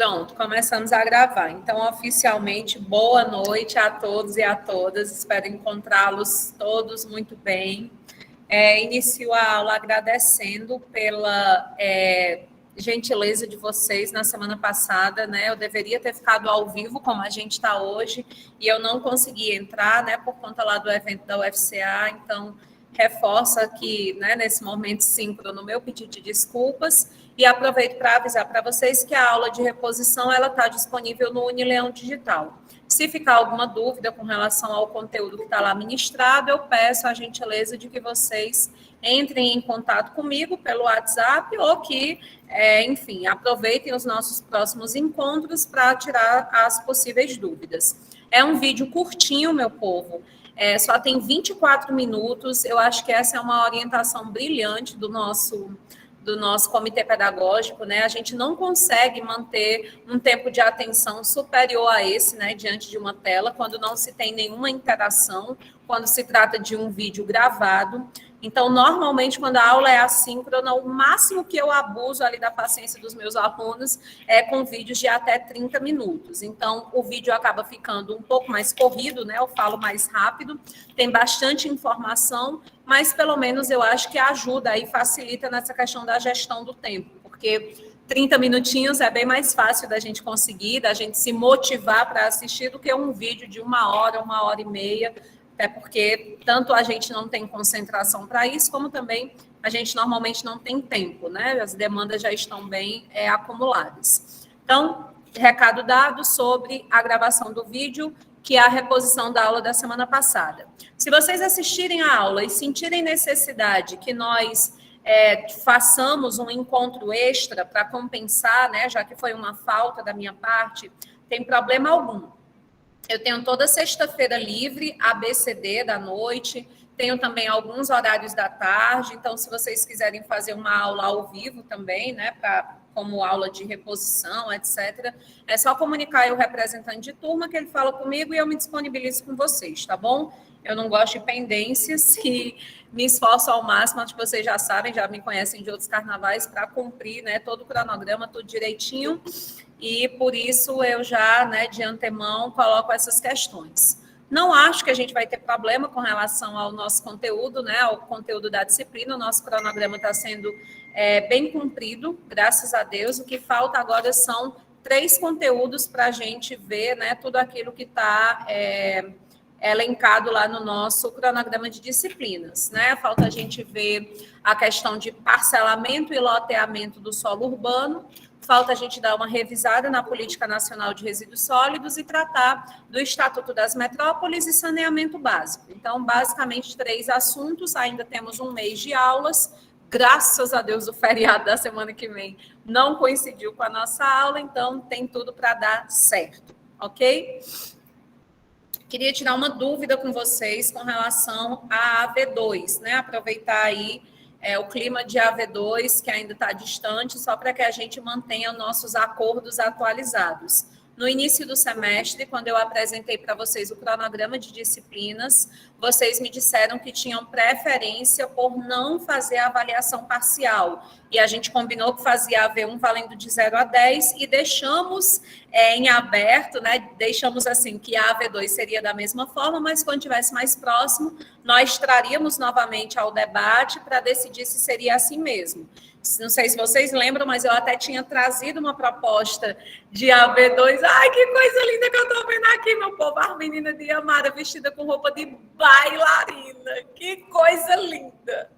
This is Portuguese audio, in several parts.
Pronto, começamos a gravar. Então, oficialmente, boa noite a todos e a todas. Espero encontrá-los todos muito bem. Inicio a aula agradecendo pela gentileza de vocês na semana passada, né? Eu deveria ter ficado ao vivo, como a gente está hoje, e eu não consegui entrar, né, por conta lá do evento da UFCA. Então, reforço aqui, né, nesse momento síncrono, meu pedido de desculpas. E aproveito para avisar para vocês que a aula de reposição ela está disponível no Unileão Digital. Se ficar alguma dúvida com relação ao conteúdo que está lá ministrado, eu peço a gentileza de que vocês entrem em contato comigo pelo WhatsApp ou que, enfim, aproveitem os nossos próximos encontros para tirar as possíveis dúvidas. É um vídeo curtinho, meu povo. Só tem 24 minutos. Eu acho que essa é uma orientação brilhante do nosso comitê pedagógico, né? A gente não consegue manter um tempo de atenção superior a esse, né, diante de uma tela, quando não se tem nenhuma interação, quando se trata de um vídeo gravado. Então, normalmente, quando a aula é assíncrona, o máximo que eu abuso ali da paciência dos meus alunos é com vídeos de até 30 minutos. Então, o vídeo acaba ficando um pouco mais corrido, né? Eu falo mais rápido, tem bastante informação, mas pelo menos eu acho que ajuda e facilita nessa questão da gestão do tempo, porque 30 minutinhos é bem mais fácil da gente conseguir, da gente se motivar para assistir do que um vídeo de 1 hora e meia, até porque tanto a gente não tem concentração para isso, como também a gente normalmente não tem tempo, né? As demandas já estão bem acumuladas. Então, recado dado sobre a gravação do vídeo, que é a reposição da aula da semana passada. Se vocês assistirem a aula e sentirem necessidade que nós façamos um encontro extra para compensar, né, já que foi uma falta da minha parte, tem problema algum. Eu tenho toda sexta-feira livre, ABCD da noite, tenho também alguns horários da tarde, então se vocês quiserem fazer uma aula ao vivo também, né, como aula de reposição, etc., é só comunicar aí o representante de turma que ele fala comigo e eu me disponibilizo com vocês, tá bom? Eu não gosto de pendências e me esforço ao máximo, acho que vocês já sabem, já me conhecem de outros carnavais, para cumprir, né, todo o cronograma, tudo direitinho, e por isso eu já, né, de antemão, coloco essas questões. Não acho que a gente vai ter problema com relação ao nosso conteúdo, né, ao conteúdo da disciplina, o nosso cronograma está sendo bem cumprido, graças a Deus. O que falta agora são 3 conteúdos para a gente ver, né, tudo aquilo que está elencado lá no nosso cronograma de disciplinas, né? Falta a gente ver a questão de parcelamento e loteamento do solo urbano, falta a gente dar uma revisada na Política Nacional de Resíduos Sólidos e tratar do Estatuto das Metrópoles e saneamento básico. Então, basicamente, 3 assuntos, ainda temos um mês de aulas, graças a Deus o feriado da semana que vem não coincidiu com a nossa aula, então tem tudo para dar certo, ok? Queria tirar uma dúvida com vocês com relação à AV2, né? Aproveitar aí o clima de AV2, que ainda está distante, só para que a gente mantenha nossos acordos atualizados. No início do semestre, quando eu apresentei para vocês o cronograma de disciplinas, vocês me disseram que tinham preferência por não fazer a avaliação parcial. E a gente combinou que fazia AV1 valendo de 0 a 10 e deixamos em aberto, né? Deixamos assim que a AV2 seria da mesma forma, mas quando estivesse mais próximo, nós traríamos novamente ao debate para decidir se seria assim mesmo. Não sei se vocês lembram, mas eu até tinha trazido uma proposta de AV2. Ai, que coisa linda que eu estou vendo aqui, meu povo. A menina de Amara vestida com roupa de bailarina. Que coisa linda.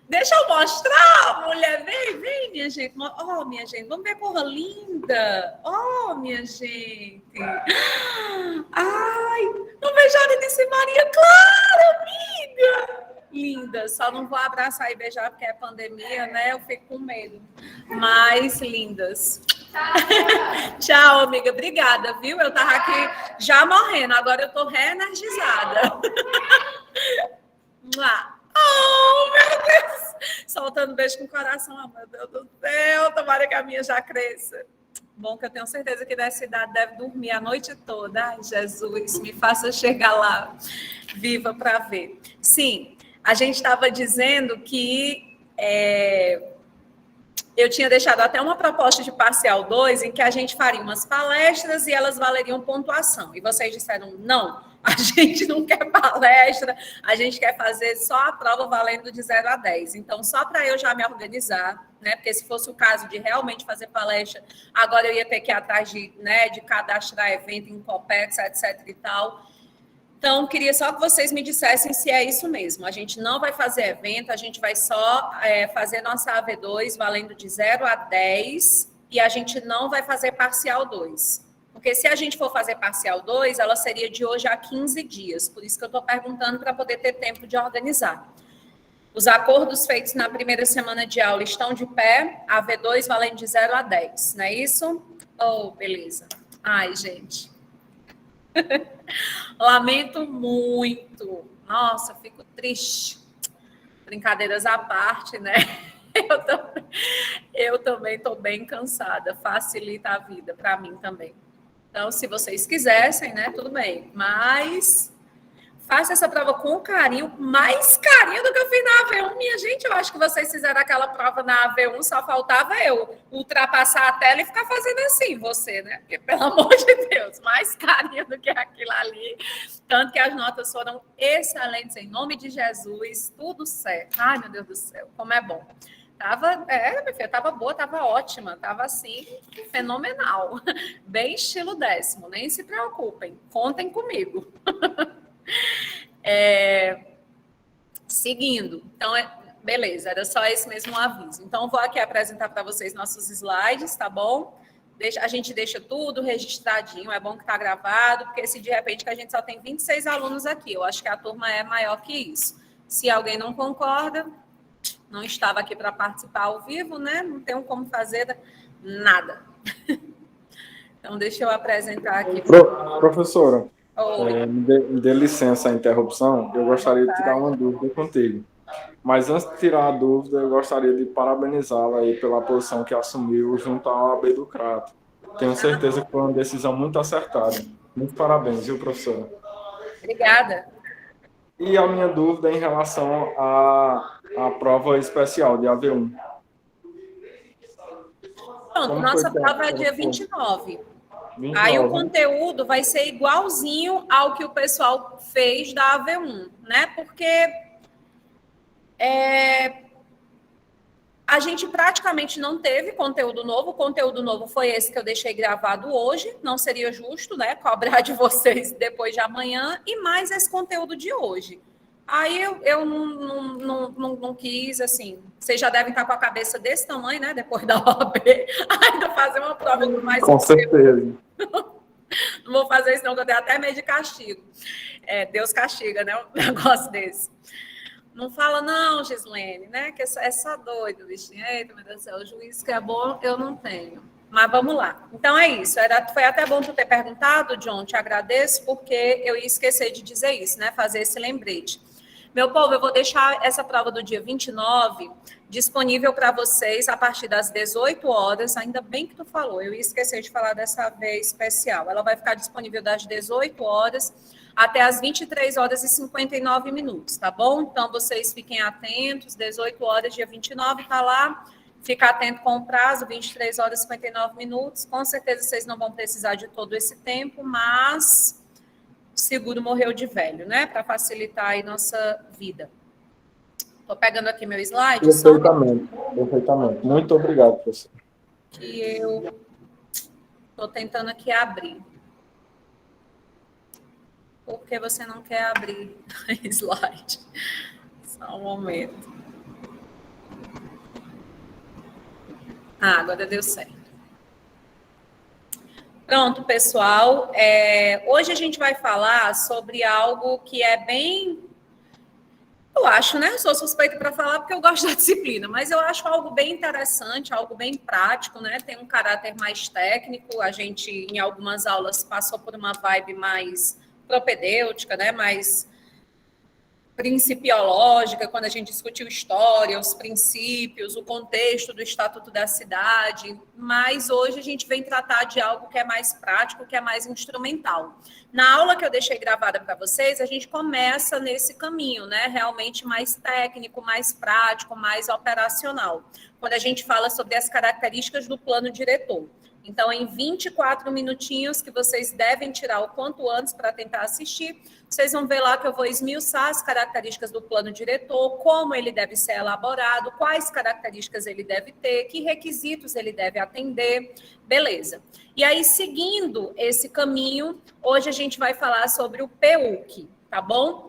Deixa eu mostrar, mulher. Vem, minha gente. Oh, minha gente, vamos ver a cor linda. Oh, minha gente. Ai, não vejo a hora de ser Maria Clara, amiga. Linda, só não vou abraçar e beijar porque é pandemia, né? Eu fico com medo. Mas lindas. Tchau, amiga. Obrigada, viu? Eu tava aqui já morrendo, agora eu tô reenergizada. Oh, meu Deus! Soltando beijo com o coração. Oh, meu Deus do céu, tomara que a minha já cresça. Bom, que eu tenho certeza que nessa idade deve dormir a noite toda. Ai, Jesus, me faça chegar lá viva para ver. Sim. A gente estava dizendo que Eu tinha deixado até uma proposta de parcial 2 em que a gente faria umas palestras e elas valeriam pontuação. E vocês disseram, não, a gente não quer palestra, a gente quer fazer só a prova valendo de 0 a 10. Então, só para eu já me organizar, né? Porque se fosse o caso de realmente fazer palestra, agora eu ia ter que ir atrás de, né, de cadastrar evento em Copex, etc e tal. Então, queria só que vocês me dissessem se é isso mesmo. A gente não vai fazer evento, a gente vai só fazer nossa AV2 valendo de 0 a 10 e a gente não vai fazer parcial 2. Porque se a gente for fazer parcial 2, ela seria de hoje a 15 dias. Por isso que eu estou perguntando para poder ter tempo de organizar. Os acordos feitos na primeira semana de aula estão de pé, AV2 valendo de 0 a 10, não é isso? Oh, beleza. Ai, gente. Lamento muito. Nossa, fico triste. Brincadeiras à parte, né? Eu também estou bem cansada. Facilita a vida para mim também. Então, se vocês quisessem, né, tudo bem. Mas faça essa prova com carinho, mais carinho do que eu fiz na AV1. Minha gente, eu acho que vocês fizeram aquela prova na AV1, só faltava eu ultrapassar a tela e ficar fazendo assim, você, né? Porque, pelo amor de Deus, mais carinho do que aquilo ali. Tanto que as notas foram excelentes, em nome de Jesus, tudo certo. Ai, meu Deus do céu, como é bom. Minha filha, tava boa, tava ótima, tava assim, fenomenal. Bem estilo 10º, nem se preocupem, contem comigo. Seguindo, então, beleza, era só esse mesmo aviso. Então, vou aqui apresentar para vocês nossos slides, tá bom? A gente deixa tudo registradinho, é bom que está gravado, porque se de repente que a gente só tem 26 alunos aqui, eu acho que a turma é maior que isso. Se alguém não concorda, não estava aqui para participar ao vivo, né? Não tenho como fazer nada. Então, deixa eu apresentar aqui. Professora, me dê licença a interrupção, eu gostaria de tirar uma dúvida contigo. Mas antes de tirar a dúvida, eu gostaria de parabenizá-la aí pela posição que assumiu junto à OAB do Crato. Tenho certeza que foi uma decisão muito acertada. Muito parabéns, viu, professora? Obrigada. E a minha dúvida é em relação à prova especial de AV1. Pronto, nossa prova é dia 29. Aí o conteúdo vai ser igualzinho ao que o pessoal fez da AV1, né? Porque a gente praticamente não teve conteúdo novo. O conteúdo novo foi esse que eu deixei gravado hoje. Não seria justo, né? Cobrar de vocês depois de amanhã e mais esse conteúdo de hoje. Aí eu não quis, assim, vocês já devem estar com a cabeça desse tamanho, né? Depois da OAB, ainda fazer uma prova com mais... Com certeza. Não vou fazer isso não, que eu tenho até medo de castigo. Deus castiga, né? Um negócio desse. Não fala não, Gislene, né? Que é só doido, bichinho. Eita, meu Deus do céu, o juiz que é bom, eu não tenho. Mas vamos lá. Então é isso. Foi até bom tu ter perguntado, John, te agradeço, porque eu ia esquecer de dizer isso, né? Fazer esse lembrete. Meu povo, eu vou deixar essa prova do dia 29 disponível para vocês a partir das 18 horas. Ainda bem que tu falou, eu ia esquecer de falar dessa vez especial. Ela vai ficar disponível das 18 horas até as 23 horas e 59 minutos, tá bom? Então, vocês fiquem atentos, 18 horas, dia 29, tá lá. Fica atento com o prazo, 23 horas e 59 minutos. Com certeza vocês não vão precisar de todo esse tempo, mas... o seguro morreu de velho, né? Para facilitar aí nossa vida. Estou pegando aqui meu slide. Perfeitamente. Muito obrigado, professor. Que eu estou tentando aqui abrir. Por que você não quer abrir slide? Só um momento. Agora deu certo. Pronto, pessoal. Hoje a gente vai falar sobre algo que é bem... eu acho, né? Eu sou suspeita para falar porque eu gosto da disciplina, mas eu acho algo bem interessante, algo bem prático, né? Tem um caráter mais técnico. A gente, em algumas aulas, passou por uma vibe mais propedêutica, né? Mais principiológica, quando a gente discutiu história, os princípios, o contexto do Estatuto da Cidade, mas hoje a gente vem tratar de algo que é mais prático, que é mais instrumental. Na aula que eu deixei gravada para vocês, a gente começa nesse caminho, né? Realmente mais técnico, mais prático, mais operacional. quando a gente fala sobre as características do plano diretor. Então, em 24 minutinhos que vocês devem tirar o quanto antes para tentar assistir, vocês vão ver lá que eu vou esmiuçar as características do plano diretor, como ele deve ser elaborado, quais características ele deve ter, que requisitos ele deve atender, beleza. E aí, seguindo esse caminho, hoje a gente vai falar sobre o PUC, tá bom?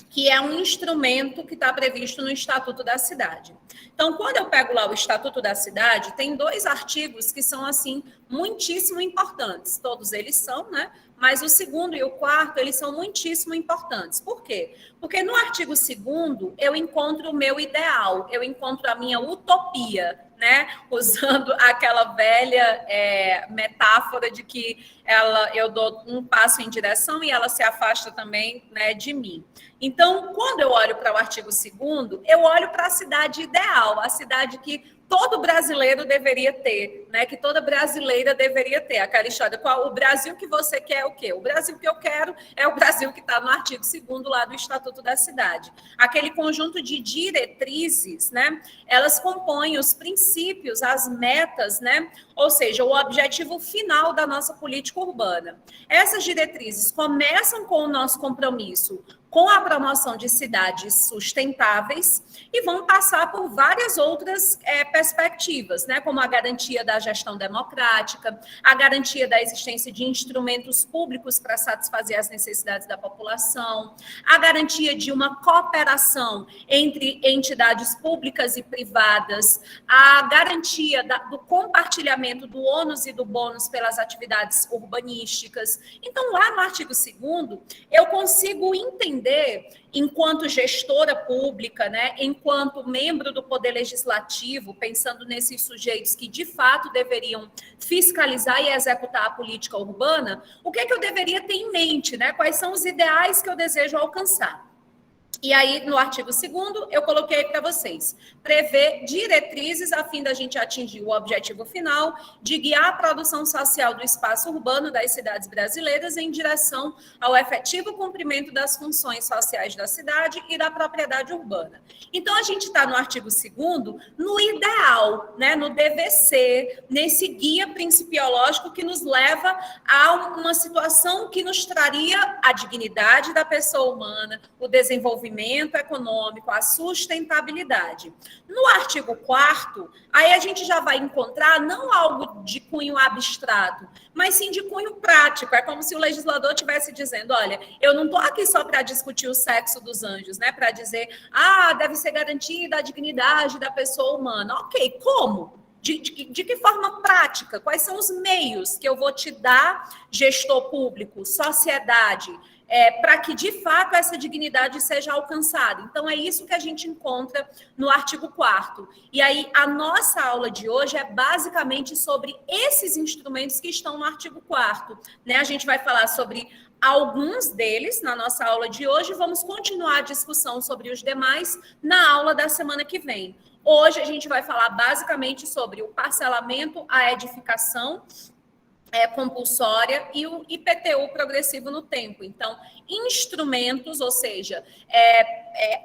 Que é um instrumento que está previsto no Estatuto da Cidade. Então, quando eu pego lá o Estatuto da Cidade, tem 2 artigos que são, assim, muitíssimo importantes. Todos eles são, né? Mas o 2º e o 4º, eles são muitíssimo importantes. Por quê? Porque no artigo 2º, eu encontro o meu ideal, eu encontro a minha utopia, né? Usando aquela velha metáfora de que eu dou um passo em direção e ela se afasta também, né, de mim. Então, quando eu olho para o artigo 2º, eu olho para a cidade ideal, a cidade que todo brasileiro deveria ter, né? Que toda brasileira deveria ter. Aquela história, o Brasil que você quer é o quê? O Brasil que eu quero é o Brasil que está no artigo 2º lá do Estatuto da Cidade. Aquele conjunto de diretrizes, né? Elas compõem os princípios, as metas, né? Ou seja, o objetivo final da nossa política urbana. Essas diretrizes começam com o nosso compromisso com a promoção de cidades sustentáveis e vão passar por várias outras perspectivas, né? Como a garantia da gestão democrática, a garantia da existência de instrumentos públicos para satisfazer as necessidades da população, a garantia de uma cooperação entre entidades públicas e privadas, a garantia do compartilhamento do ônus e do bônus pelas atividades urbanísticas. Então, lá no artigo 2º, eu consigo entender, enquanto gestora pública, né, enquanto membro do Poder Legislativo, pensando nesses sujeitos que, de fato, deveriam fiscalizar e executar a política urbana, o que é que eu deveria ter em mente, né? Quais são os ideais que eu desejo alcançar? E aí, no artigo 2º, eu coloquei para vocês, prever diretrizes a fim da gente atingir o objetivo final de guiar a produção social do espaço urbano das cidades brasileiras em direção ao efetivo cumprimento das funções sociais da cidade e da propriedade urbana. Então, a gente está no artigo 2º, no ideal, né, no DVC, nesse guia principiológico que nos leva a uma situação que nos traria a dignidade da pessoa humana, o desenvolvimento econômico, a sustentabilidade. No artigo 4º, aí a gente já vai encontrar não algo de cunho abstrato, mas sim de cunho prático. É como se o legislador estivesse dizendo, olha, eu não estou aqui só para discutir o sexo dos anjos, né? Para dizer, deve ser garantida a dignidade da pessoa humana. Ok, como? De que forma prática? Quais são os meios que eu vou te dar, gestor público, sociedade, para que, de fato, essa dignidade seja alcançada? Então, é isso que a gente encontra no artigo 4º. E aí, a nossa aula de hoje é basicamente sobre esses instrumentos que estão no artigo 4º, né? A gente vai falar sobre alguns deles na nossa aula de hoje e vamos continuar a discussão sobre os demais na aula da semana que vem. Hoje, a gente vai falar basicamente sobre o parcelamento, a edificação compulsória e o IPTU progressivo no tempo. Então, instrumentos, ou seja,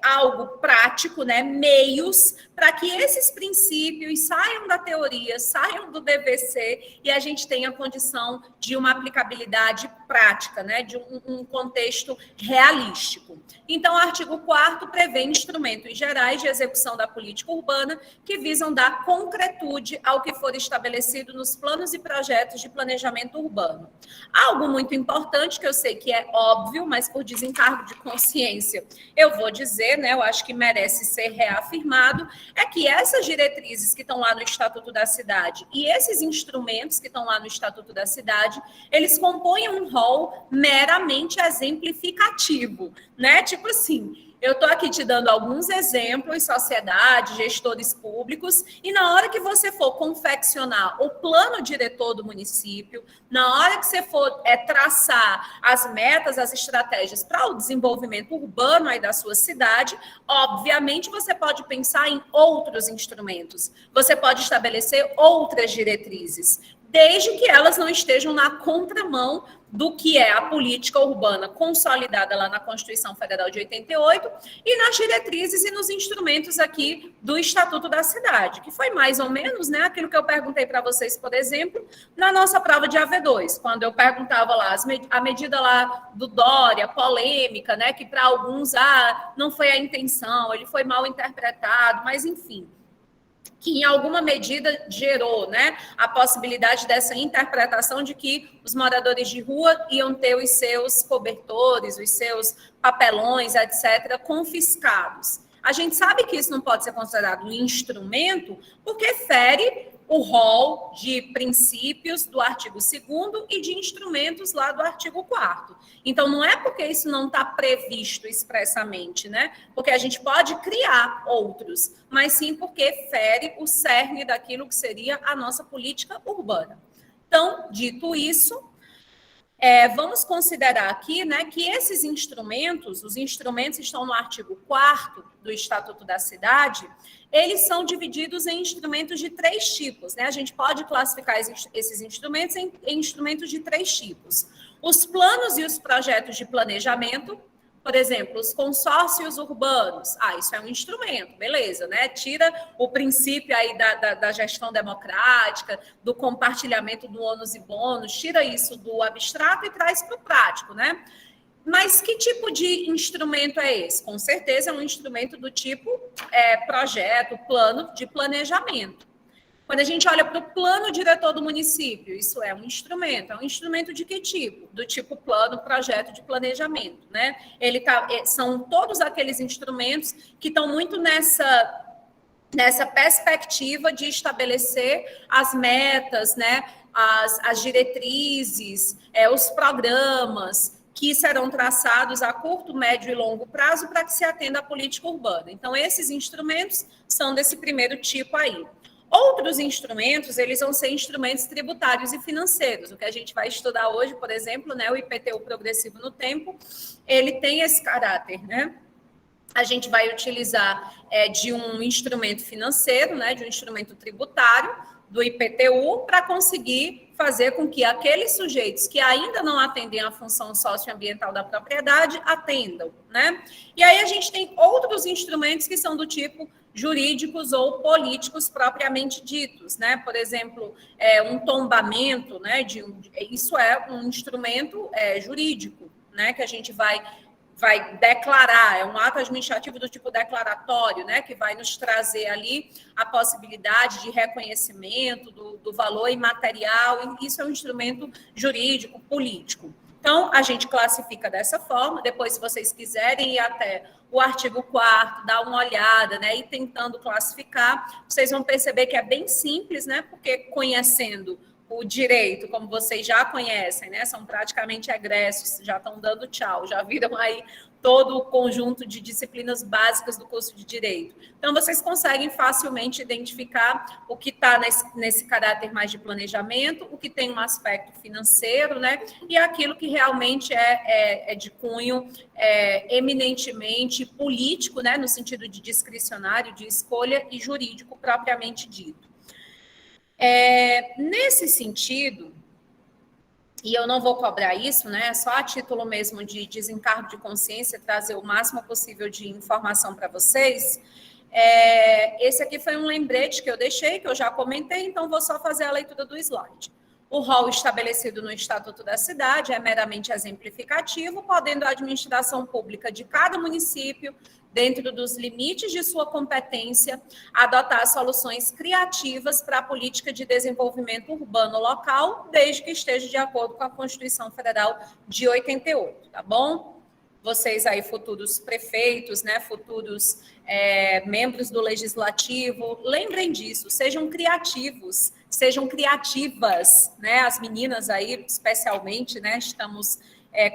algo prático, né, meios para que esses princípios saiam da teoria, saiam do DVC e a gente tenha condição de uma aplicabilidade prática, né, de um contexto realístico. Então, o artigo 4º prevê instrumentos gerais de execução da política urbana que visam dar concretude ao que for estabelecido nos planos e projetos de planejamento urbano. Algo muito importante, que eu sei que é óbvio, mas por desencargo de consciência eu vou dizer, né, eu acho que merece ser reafirmado, é que essas diretrizes que estão lá no Estatuto da Cidade e esses instrumentos que estão lá no Estatuto da Cidade, eles compõem um rol meramente exemplificativo, né? Tipo assim, eu estou aqui te dando alguns exemplos, sociedade, gestores públicos, e na hora que você for confeccionar o plano diretor do município, na hora que você for traçar as metas, as estratégias para o desenvolvimento urbano aí da sua cidade, obviamente você pode pensar em outros instrumentos, você pode estabelecer outras diretrizes, desde que elas não estejam na contramão do que é a política urbana consolidada lá na Constituição Federal de 88 e nas diretrizes e nos instrumentos aqui do Estatuto da Cidade, que foi mais ou menos, né, aquilo que eu perguntei para vocês, por exemplo, na nossa prova de AV2, quando eu perguntava lá a medida lá do Dória, polêmica, né, que para alguns não foi a intenção, ele foi mal interpretado, mas enfim, que em alguma medida gerou, né, a possibilidade dessa interpretação de que os moradores de rua iam ter os seus cobertores, os seus papelões, etc., confiscados. A gente sabe que isso não pode ser considerado um instrumento porque fere o rol de princípios do artigo 2º e de instrumentos lá do artigo 4º. Então, não é porque isso não está previsto expressamente, né? Porque a gente pode criar outros, mas sim porque fere o cerne daquilo que seria a nossa política urbana. Então, dito isso, vamos considerar aqui, né, que esses instrumentos, os instrumentos estão no artigo 4º do Estatuto da Cidade, eles são divididos em instrumentos de 3 tipos, né? A gente pode classificar esses instrumentos em instrumentos de 3 tipos. Os planos e os projetos de planejamento, por exemplo, os consórcios urbanos. Isso é um instrumento, beleza, né? Tira o princípio aí da gestão democrática, do compartilhamento do ônus e bônus, tira isso do abstrato e traz para o prático, né? Mas que tipo de instrumento é esse? Com certeza é um instrumento do tipo projeto, plano de planejamento. Quando a gente olha para o plano diretor do município, isso é um instrumento de que tipo? Do tipo plano, projeto de planejamento, né? São todos aqueles instrumentos que estão muito nessa perspectiva de estabelecer as metas, né? As diretrizes, os programas que serão traçados a curto, médio e longo prazo para que se atenda à política urbana. Então, esses instrumentos são desse primeiro tipo aí. Outros instrumentos, eles vão ser instrumentos tributários e financeiros. O que a gente vai estudar hoje, por exemplo, né, o IPTU progressivo no tempo, ele tem esse caráter, né? A gente vai utilizar de um instrumento financeiro, né, de um instrumento tributário, do IPTU, para conseguir fazer com que aqueles sujeitos que ainda não atendem à função socioambiental da propriedade atendam, né? E aí a gente tem outros instrumentos que são do tipo jurídicos ou políticos propriamente ditos, né? Por exemplo, um tombamento, né? Isso é um instrumento jurídico, né? Que a gente vai declarar, é um ato administrativo do tipo declaratório, né, que vai nos trazer ali a possibilidade de reconhecimento do valor imaterial, e isso é um instrumento jurídico, político. Então, a gente classifica dessa forma, depois, se vocês quiserem ir até o artigo 4º, dar uma olhada, né, e tentando classificar, vocês vão perceber que é bem simples, né, porque conhecendo o direito, como vocês já conhecem, né? São praticamente egressos, já estão dando tchau, já viram aí todo o conjunto de disciplinas básicas do curso de Direito. Então, vocês conseguem facilmente identificar o que está nesse caráter mais de planejamento, o que tem um aspecto financeiro, né? E aquilo que realmente é de cunho eminentemente político, né? No sentido de discricionário, de escolha, e jurídico propriamente dito. Nesse sentido, e eu não vou cobrar isso, né? Só a título mesmo de desencargo de consciência, trazer o máximo possível de informação para vocês. Esse aqui foi um lembrete que eu deixei, que eu já comentei, então vou só fazer a leitura do slide. O rol estabelecido no Estatuto da Cidade é meramente exemplificativo, podendo a administração pública de cada município, dentro dos limites de sua competência, adotar soluções criativas para a política de desenvolvimento urbano local, desde que esteja de acordo com a Constituição Federal de 88, tá bom? Vocês aí, futuros prefeitos, né, futuros membros do Legislativo, lembrem disso, sejam criativos, sejam criativas, né, as meninas aí, especialmente, né, estamos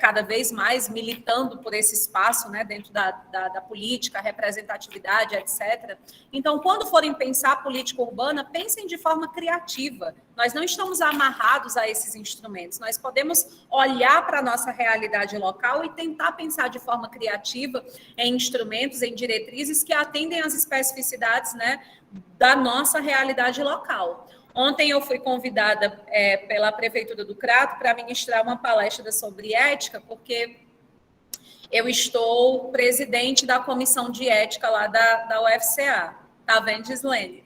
cada vez mais militando por esse espaço, né, dentro da política, representatividade, etc. Então, quando forem pensar a política urbana, pensem de forma criativa. Nós não estamos amarrados a esses instrumentos. Nós podemos olhar para a nossa realidade local e tentar pensar de forma criativa em instrumentos, em diretrizes que atendem às especificidades, né, da nossa realidade local. Ontem eu fui convidada pela Prefeitura do Crato para ministrar uma palestra sobre ética, porque eu estou presidente da comissão de ética lá da UFCA. Tá vendo, Gislene?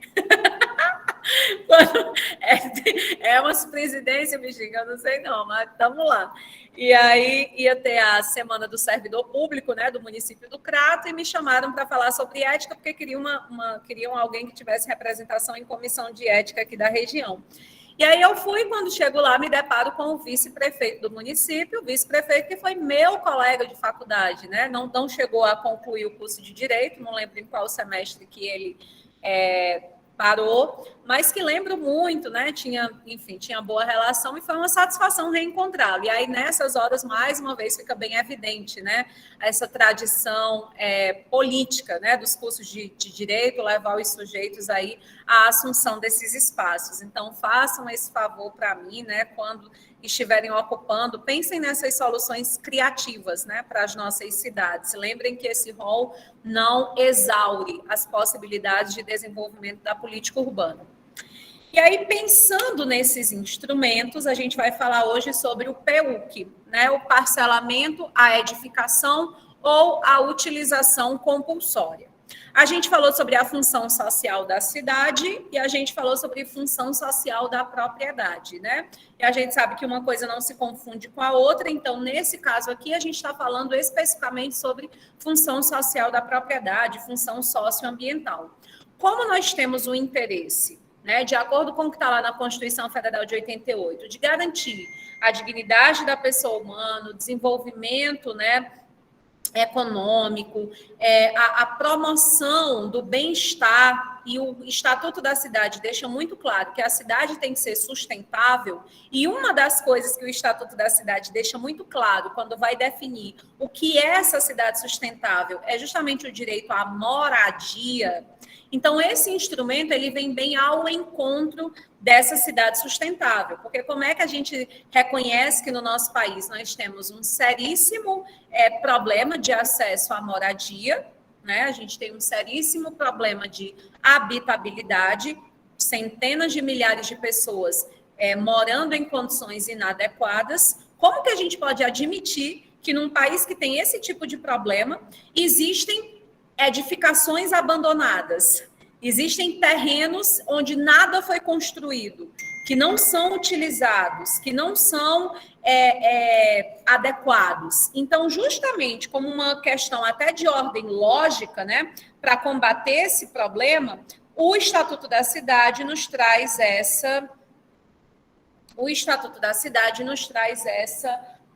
É umas presidências, bexiga, eu não sei não, mas estamos lá. E aí ia ter a Semana do Servidor Público, né, do município do Crato, e me chamaram para falar sobre ética, porque queriam alguém que tivesse representação em comissão de ética aqui da região. E aí eu fui, quando chego lá, me deparo com o vice-prefeito do município, o vice-prefeito que foi meu colega de faculdade, né, não chegou a concluir o curso de Direito, não lembro em qual semestre que ele parou, mas que lembro muito, né? Tinha boa relação e foi uma satisfação reencontrá-lo. E aí, nessas horas, mais uma vez, fica bem evidente, né? Essa tradição política, né? Dos cursos de direito, levar os sujeitos aí à assunção desses espaços. Então, façam esse favor para mim, né? Quando estiverem ocupando, pensem nessas soluções criativas, né, para as nossas cidades. Lembrem que esse rol não exaure as possibilidades de desenvolvimento da política urbana. E aí, pensando nesses instrumentos, a gente vai falar hoje sobre o PUC, né, o parcelamento, a edificação ou a utilização compulsória. A gente falou sobre a função social da cidade e a gente falou sobre função social da propriedade, né? E a gente sabe que uma coisa não se confunde com a outra, então, nesse caso aqui, a gente está falando especificamente sobre função social da propriedade, função socioambiental. Como nós temos o interesse, né, de acordo com o que está lá na Constituição Federal de 88, de garantir a dignidade da pessoa humana, o desenvolvimento, né, econômico, a promoção do bem-estar, e o Estatuto da Cidade deixa muito claro que a cidade tem que ser sustentável, e uma das coisas que o Estatuto da Cidade deixa muito claro quando vai definir o que é essa cidade sustentável é justamente o direito à moradia. Então, esse instrumento ele vem bem ao encontro dessa cidade sustentável, porque como é que a gente reconhece que no nosso país nós temos um seríssimo problema de acesso à moradia, né? A gente tem um seríssimo problema de habitabilidade, centenas de milhares de pessoas morando em condições inadequadas. Como que a gente pode admitir que num país que tem esse tipo de problema, existem edificações abandonadas, existem terrenos onde nada foi construído, que não são utilizados, que não são adequados. Então, justamente como uma questão até de ordem lógica, né, para combater esse problema, o Estatuto da Cidade nos traz essa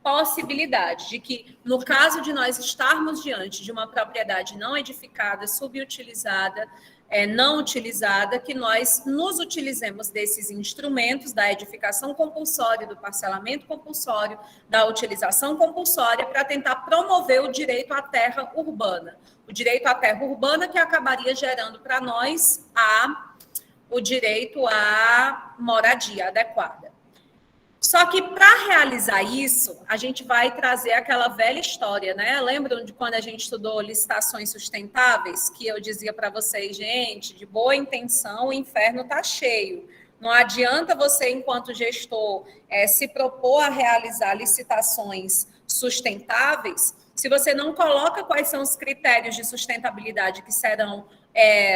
possibilidade de que, no caso de nós estarmos diante de uma propriedade não edificada, subutilizada, não utilizada, que nós nos utilizemos desses instrumentos da edificação compulsória, do parcelamento compulsório, da utilização compulsória, para tentar promover o direito à terra urbana. O direito à terra urbana que acabaria gerando para nós o direito à moradia adequada. Só que para realizar isso, a gente vai trazer aquela velha história, né? Lembram de quando a gente estudou licitações sustentáveis, que eu dizia para vocês, gente, de boa intenção, o inferno está cheio. Não adianta você, enquanto gestor, se propor a realizar licitações sustentáveis, se você não coloca quais são os critérios de sustentabilidade que serão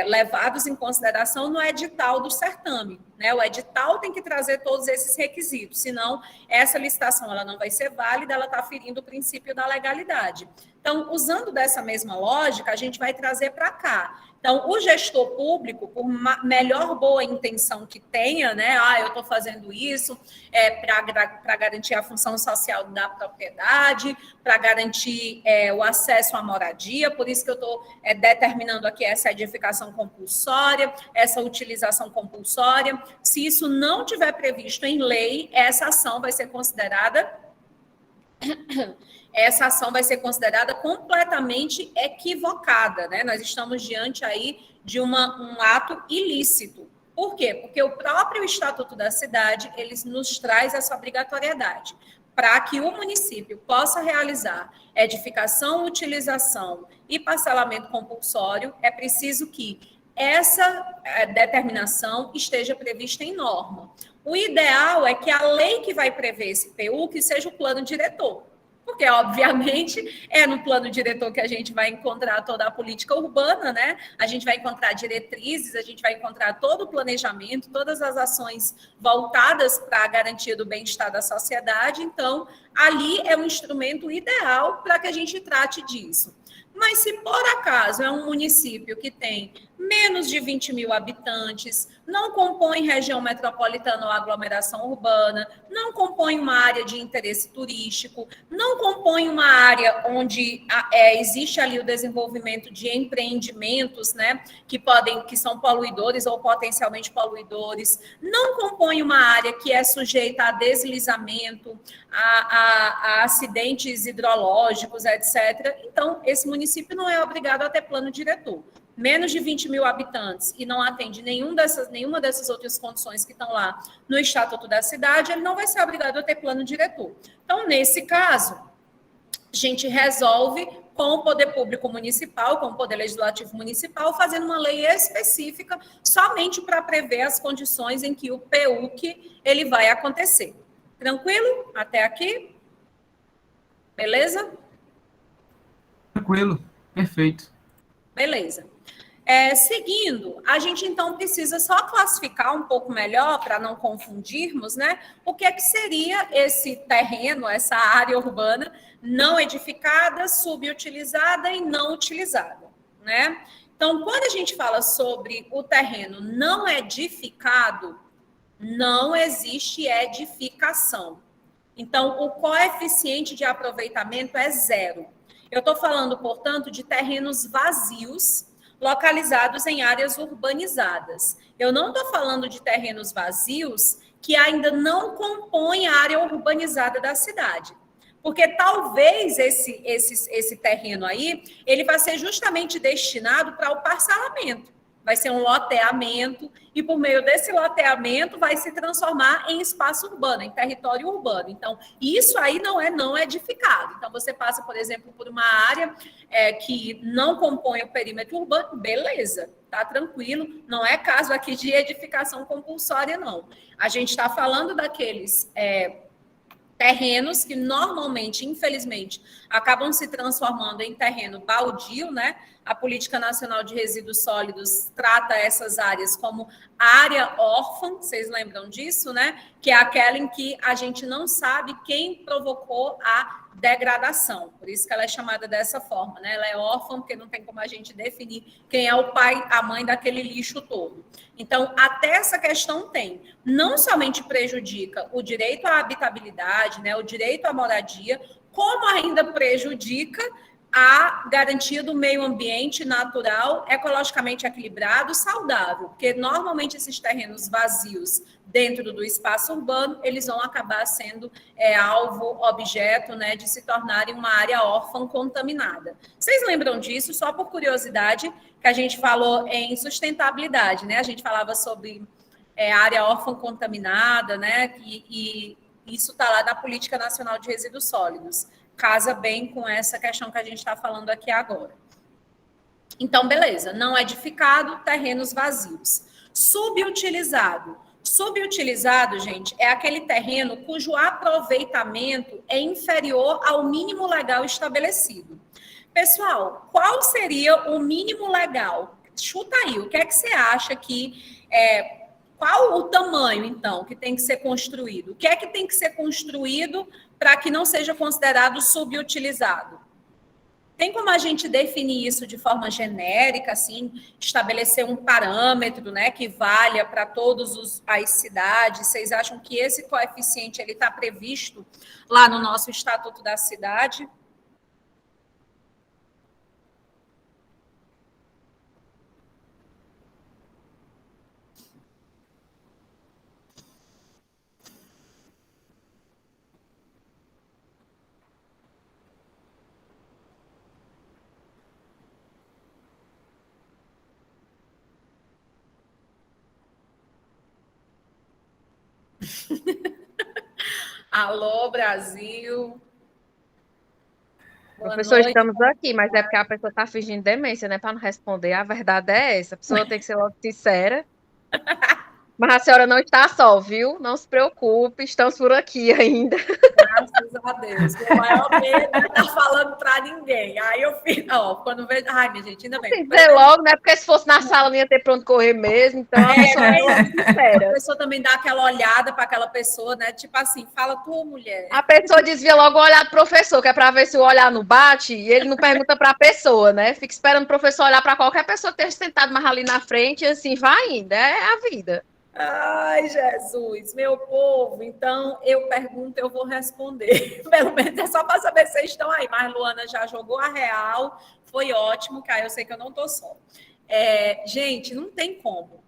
levados em consideração no edital do certame, né? O edital tem que trazer todos esses requisitos, senão essa licitação ela não vai ser válida, ela está ferindo o princípio da legalidade. Então, usando dessa mesma lógica, a gente vai trazer para cá. Então, o gestor público, por melhor boa intenção que tenha, né? Eu estou fazendo isso para garantir a função social da propriedade, para garantir o acesso à moradia, por isso que eu estou determinando aqui essa edificação compulsória, essa utilização compulsória. Se isso não tiver previsto em lei, essa ação vai ser considerada completamente equivocada, né? Nós estamos diante aí de um ato ilícito. Por quê? Porque o próprio Estatuto da Cidade, ele nos traz essa obrigatoriedade. Para que o município possa realizar edificação, utilização e parcelamento compulsório, é preciso que essa determinação esteja prevista em norma. O ideal é que a lei que vai prever esse PU que seja o plano diretor, porque, obviamente, é no plano diretor que a gente vai encontrar toda a política urbana, né? A gente vai encontrar diretrizes, a gente vai encontrar todo o planejamento, todas as ações voltadas para a garantia do bem-estar da sociedade. Então, ali é um instrumento ideal para que a gente trate disso. Mas se por acaso é um município que tem menos de 20 mil habitantes, não compõe região metropolitana ou aglomeração urbana, não compõe uma área de interesse turístico, não compõe uma área onde existe ali o desenvolvimento de empreendimentos, né, que são poluidores ou potencialmente poluidores, não compõe uma área que é sujeita a deslizamento, a acidentes hidrológicos, etc. Então, esse município não é obrigado a ter plano diretor. Menos de 20 mil habitantes e não atende nenhuma dessas outras condições que estão lá no Estatuto da Cidade, ele não vai ser obrigado a ter plano diretor. Então, nesse caso, a gente resolve com o Poder Público Municipal, com o Poder Legislativo Municipal, fazendo uma lei específica somente para prever as condições em que o PUC ele vai acontecer. Tranquilo? Até aqui? Beleza? Tranquilo, perfeito. Beleza. Seguindo, a gente então precisa só classificar um pouco melhor, para não confundirmos, né? O que é que seria esse terreno, essa área urbana não edificada, subutilizada e não utilizada, né? Então, quando a gente fala sobre o terreno não edificado, não existe edificação. Então, o coeficiente de aproveitamento é zero. Eu estou falando, portanto, de terrenos vazios localizados em áreas urbanizadas. Eu não estou falando de terrenos vazios que ainda não compõem a área urbanizada da cidade. Porque talvez esse terreno aí, ele vai ser justamente destinado para o parcelamento. Vai ser um loteamento, e por meio desse loteamento vai se transformar em espaço urbano, em território urbano. Então, isso aí não é não edificado. Então, você passa, por exemplo, por uma área que não compõe o perímetro urbano, beleza, tá tranquilo, não é caso aqui de edificação compulsória, não. A gente está falando daqueles terrenos que normalmente, infelizmente, acabam se transformando em terreno baldio, né? A Política Nacional de Resíduos Sólidos trata essas áreas como área órfã, vocês lembram disso, né? Que é aquela em que a gente não sabe quem provocou a degradação, por isso que ela é chamada dessa forma, né? Ela é órfã porque não tem como a gente definir quem é o pai, a mãe daquele lixo todo. Então, até essa questão tem. Não somente prejudica o direito à habitabilidade, né, o direito à moradia, como ainda prejudica a garantia do meio ambiente natural, ecologicamente equilibrado, saudável, porque normalmente esses terrenos vazios dentro do espaço urbano, eles vão acabar sendo alvo, objeto, né, de se tornarem uma área órfã contaminada. Vocês lembram disso? Só por curiosidade, que a gente falou em sustentabilidade, né? A gente falava sobre área órfã contaminada, né? E isso está lá na Política Nacional de Resíduos Sólidos. Casa bem com essa questão que a gente está falando aqui agora. Então, beleza, não edificado, terrenos vazios. Subutilizado. Subutilizado, gente, é aquele terreno cujo aproveitamento é inferior ao mínimo legal estabelecido. Pessoal, qual seria o mínimo legal? Chuta aí, o que é que você acha que qual o tamanho, então, que tem que ser construído? O que é que tem que ser construído para que não seja considerado subutilizado? Tem como a gente definir isso de forma genérica, assim, estabelecer um parâmetro, né, que valha para todas as cidades? Vocês acham que esse coeficiente ele está previsto lá no nosso Estatuto da Cidade? Alô, Brasil. Boa Professor, noite. estamos aqui, mas é porque a pessoa está fingindo demência, né? Para não responder. A verdade é essa. A pessoa tem que ser logo sincera. Mas a senhora não está só, viu? Não se preocupe, estamos por aqui ainda. Graças a Deus. O maior medo não tá falando para ninguém. Aí eu fiz, ó, quando vejo. Ai, minha gente, ainda bem. Tem que dizer logo, né? Porque se fosse na sala não ia ter pronto correr mesmo. Então a pessoa é logo A sincera. pessoa também dá aquela olhada para aquela pessoa, né? Tipo assim, fala tu, mulher. A pessoa desvia logo o olhar do professor, que é para ver se o olhar não bate, e ele não pergunta para a pessoa, né? Fica esperando o professor olhar para qualquer pessoa que esteja sentado mais ali na frente, e assim vai indo. É a vida. Ai, Jesus, meu povo. Então, eu pergunto, eu vou responder. Pelo menos é só para saber se vocês estão aí. Mas Luana já jogou a real. Foi ótimo, que aí eu sei que eu não estou só. Gente, não tem como.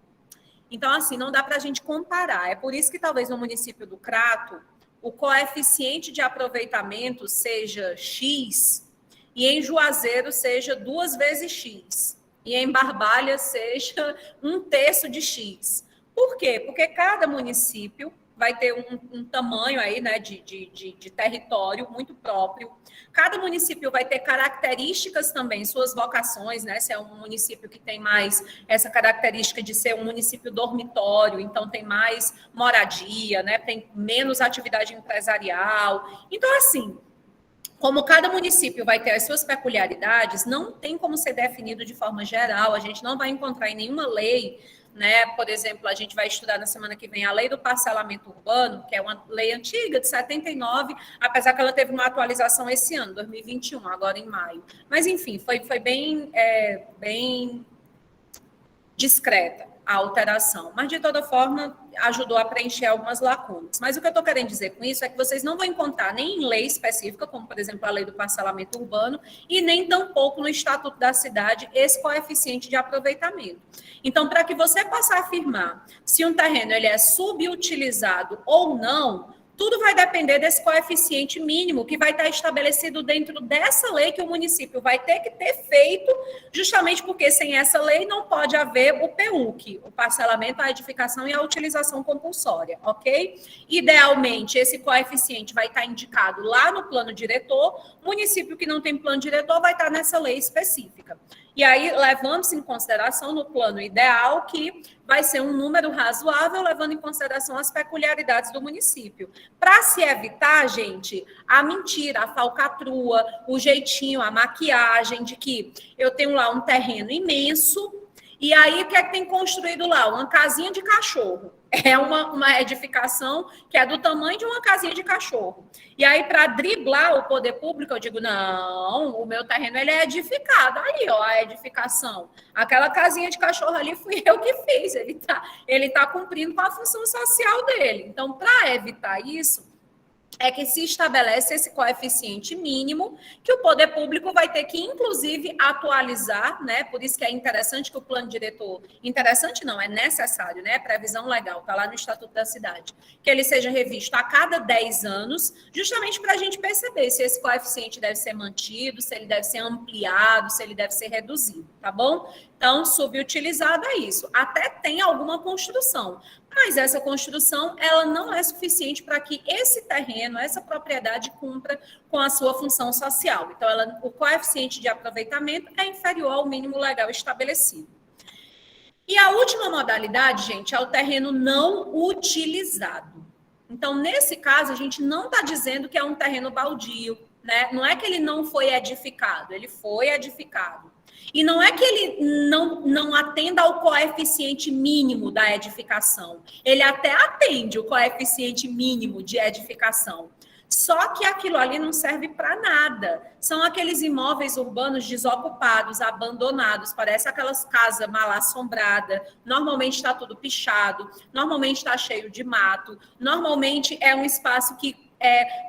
Então, assim, não dá para a gente comparar. É por isso que talvez no município do Crato, o coeficiente de aproveitamento seja X e em Juazeiro seja 2 vezes X. E em Barbalha seja 1/3 de X. Por quê? Porque cada município vai ter um tamanho aí, né, de território muito próprio. Cada município vai ter características também, suas vocações, né? Se é um município que tem mais essa característica de ser um município dormitório, então tem mais moradia, né? Tem menos atividade empresarial. Então, assim, como cada município vai ter as suas peculiaridades, não tem como ser definido de forma geral, a gente não vai encontrar em nenhuma lei, né? Por exemplo, a gente vai estudar na semana que vem a lei do parcelamento urbano, que é uma lei antiga, de 79, apesar que ela teve uma atualização esse ano, 2021, agora em maio. Mas, enfim, foi bem discreta a alteração, mas de toda forma ajudou a preencher algumas lacunas. Mas o que eu estou querendo dizer com isso é que vocês não vão encontrar nem em lei específica, como por exemplo a lei do parcelamento urbano, e nem tampouco no Estatuto da Cidade esse coeficiente de aproveitamento. Então, para que você possa afirmar se um terreno ele é subutilizado ou não, tudo vai depender desse coeficiente mínimo que vai estar estabelecido dentro dessa lei que o município vai ter que ter feito, justamente porque sem essa lei não pode haver o PUC, o parcelamento, a edificação e a utilização compulsória, ok? Idealmente, esse coeficiente vai estar indicado lá no plano diretor, município que não tem plano diretor vai estar nessa lei específica. E aí, levando-se em consideração no plano ideal que vai ser um número razoável, levando em consideração as peculiaridades do município. Para se evitar, gente, a mentira, a falcatrua, o jeitinho, a maquiagem de que eu tenho lá um terreno imenso, e aí o que é que tem construído lá? Uma casinha de cachorro. É uma edificação que é do tamanho de uma casinha de cachorro. E aí, para driblar o poder público, eu digo, não, o meu terreno ele é edificado. Aí, ó, a edificação. Aquela casinha de cachorro ali fui eu que fiz. Ele tá cumprindo com a função social dele. Então, para evitar isso, é que se estabelece esse coeficiente mínimo que o poder público vai ter que, inclusive, atualizar, né? Por isso que é interessante que o plano diretor... Interessante não, é necessário, né? Previsão legal, está lá no Estatuto da Cidade. Que ele seja revisto a cada 10 anos, justamente para a gente perceber se esse coeficiente deve ser mantido, se ele deve ser ampliado, se ele deve ser reduzido, tá bom? Então, subutilizado é isso. Até tem alguma construção, mas essa construção ela não é suficiente para que esse terreno, essa propriedade cumpra com a sua função social. Então, o coeficiente de aproveitamento é inferior ao mínimo legal estabelecido. E a última modalidade, gente, é o terreno não utilizado. Então, nesse caso, a gente não está dizendo que é um terreno baldio, né? Não é que ele não foi edificado, ele foi edificado. E não é que ele não atenda ao coeficiente mínimo da edificação. Ele até atende o coeficiente mínimo de edificação. Só que aquilo ali não serve para nada. São aqueles imóveis urbanos desocupados, abandonados. Parece aquelas casas mal assombradas. Normalmente está tudo pichado. Normalmente está cheio de mato. Normalmente é um espaço que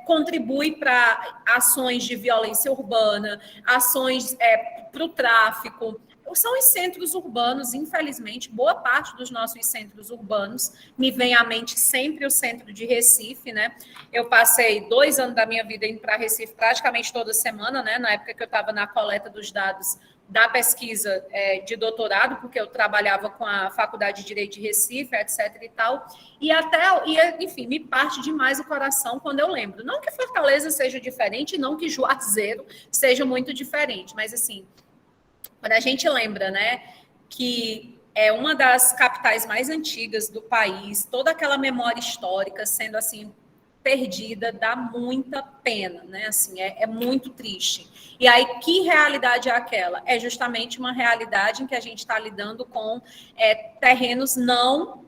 contribui para ações de violência urbana, ações para o tráfico. São os centros urbanos, infelizmente, boa parte dos nossos centros urbanos, me vem à mente sempre o centro de Recife, né? Eu passei 2 anos da minha vida indo para Recife praticamente toda semana, né? Na época que eu estava na coleta dos dados da pesquisa de doutorado, porque eu trabalhava com a Faculdade de Direito de Recife, etc. e tal, enfim, me parte demais o coração quando eu lembro. Não que Fortaleza seja diferente, não que Juazeiro seja muito diferente, mas assim, quando a gente lembra, né, que é uma das capitais mais antigas do país, toda aquela memória histórica sendo assim perdida, dá muita pena, né? Assim, é muito triste. E aí, que realidade é aquela? É justamente uma realidade em que a gente está lidando com terrenos não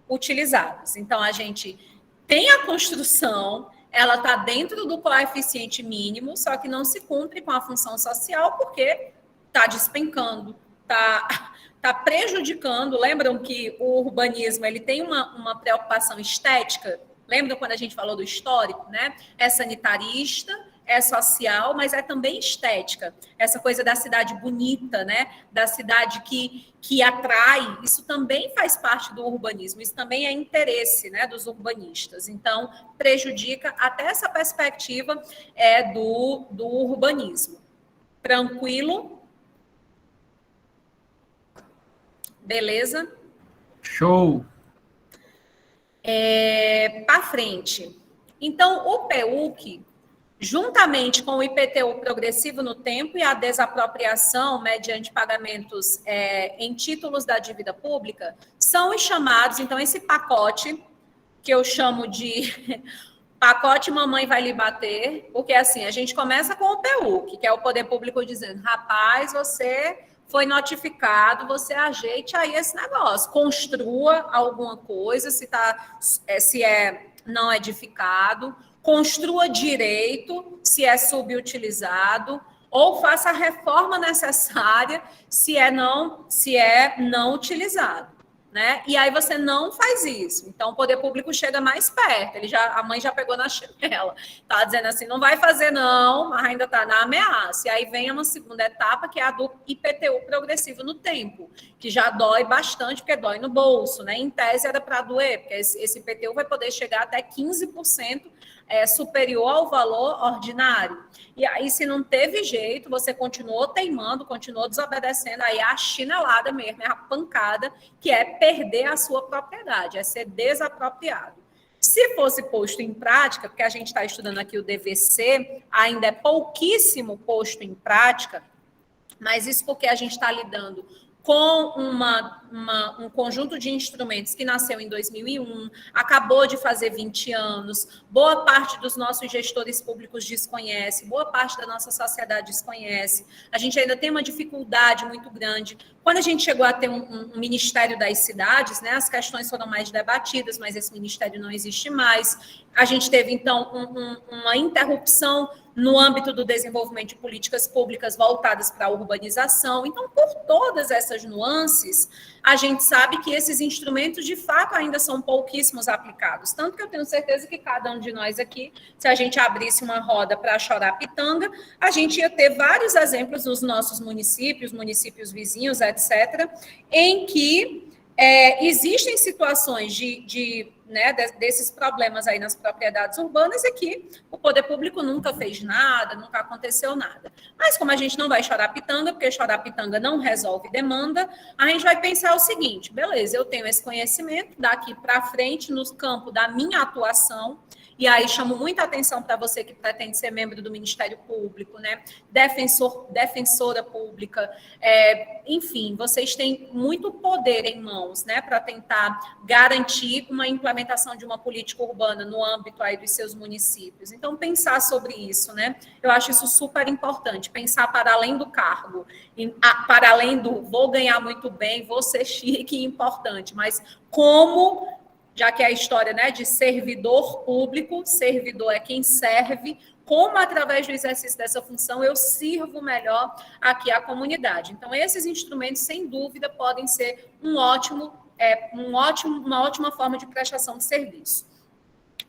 utilizados. Então, a gente tem a construção, ela está dentro do coeficiente mínimo, só que não se cumpre com a função social porque está despencando, está prejudicando. Lembram que o urbanismo ele tem uma preocupação estética? Lembram quando a gente falou do histórico, né? É sanitarista, é social, mas é também estética. Essa coisa da cidade bonita, né? Da cidade que atrai, isso também faz parte do urbanismo, isso também é interesse, né, dos urbanistas. Então, prejudica até essa perspectiva do urbanismo. Tranquilo? Beleza? Show! Para frente. Então, o PEUC, juntamente com o IPTU progressivo no tempo e a desapropriação mediante pagamentos em títulos da dívida pública, são os chamados, então, esse pacote, que eu chamo de pacote mamãe vai lhe bater, porque assim, a gente começa com o PEUC, que é o poder público dizendo, rapaz, você foi notificado, você ajeite aí esse negócio, construa alguma coisa, se não edificado, construa direito, se é subutilizado, ou faça a reforma necessária, se é não utilizado. Né? E aí você não faz isso. Então, o poder público chega mais perto. A mãe já pegou na chinela. Está dizendo assim, não vai fazer não, mas ainda está na ameaça. E aí vem uma segunda etapa, que é a do IPTU progressivo no tempo, que já dói bastante, porque dói no bolso. Né? Em tese era para doer, porque esse IPTU vai poder chegar até 15% superior ao valor ordinário. E aí, se não teve jeito, você continuou teimando, continuou desobedecendo, aí a chinelada mesmo, é a pancada, que é perder a sua propriedade, é ser desapropriado. Se fosse posto em prática, porque a gente está estudando aqui o DVC, ainda é pouquíssimo posto em prática, mas isso porque a gente está lidando com um conjunto de instrumentos que nasceu em 2001, acabou de fazer 20 anos, boa parte dos nossos gestores públicos desconhece, boa parte da nossa sociedade desconhece, a gente ainda tem uma dificuldade muito grande. Quando a gente chegou a ter um Ministério das Cidades, né, as questões foram mais debatidas, mas esse ministério não existe mais. A gente teve, então, uma interrupção no âmbito do desenvolvimento de políticas públicas voltadas para a urbanização. Então, por todas essas nuances, a gente sabe que esses instrumentos, de fato, ainda são pouquíssimos aplicados. Tanto que eu tenho certeza que cada um de nós aqui, se a gente abrisse uma roda para chorar pitanga, a gente ia ter vários exemplos nos nossos municípios vizinhos, etc., em que existem situações desses problemas aí nas propriedades urbanas e que o poder público nunca fez nada, nunca aconteceu nada. Mas como a gente não vai chorar pitanga, porque chorar pitanga não resolve demanda, a gente vai pensar o seguinte, beleza, eu tenho esse conhecimento, daqui para frente, no campo da minha atuação, e aí chamo muita atenção para você que pretende ser membro do Ministério Público, né? Defensora pública, enfim, vocês têm muito poder em mãos, né, para tentar garantir uma implementação de uma política urbana no âmbito aí dos seus municípios. Então, pensar sobre isso, né? Eu acho isso super importante, pensar para além do cargo, para além do vou ganhar muito bem, vou ser chique e importante, mas como... já que é a história, né, de servidor público, servidor é quem serve, como através do exercício dessa função eu sirvo melhor aqui à comunidade. Então, esses instrumentos, sem dúvida, podem ser uma ótima forma de prestação de serviço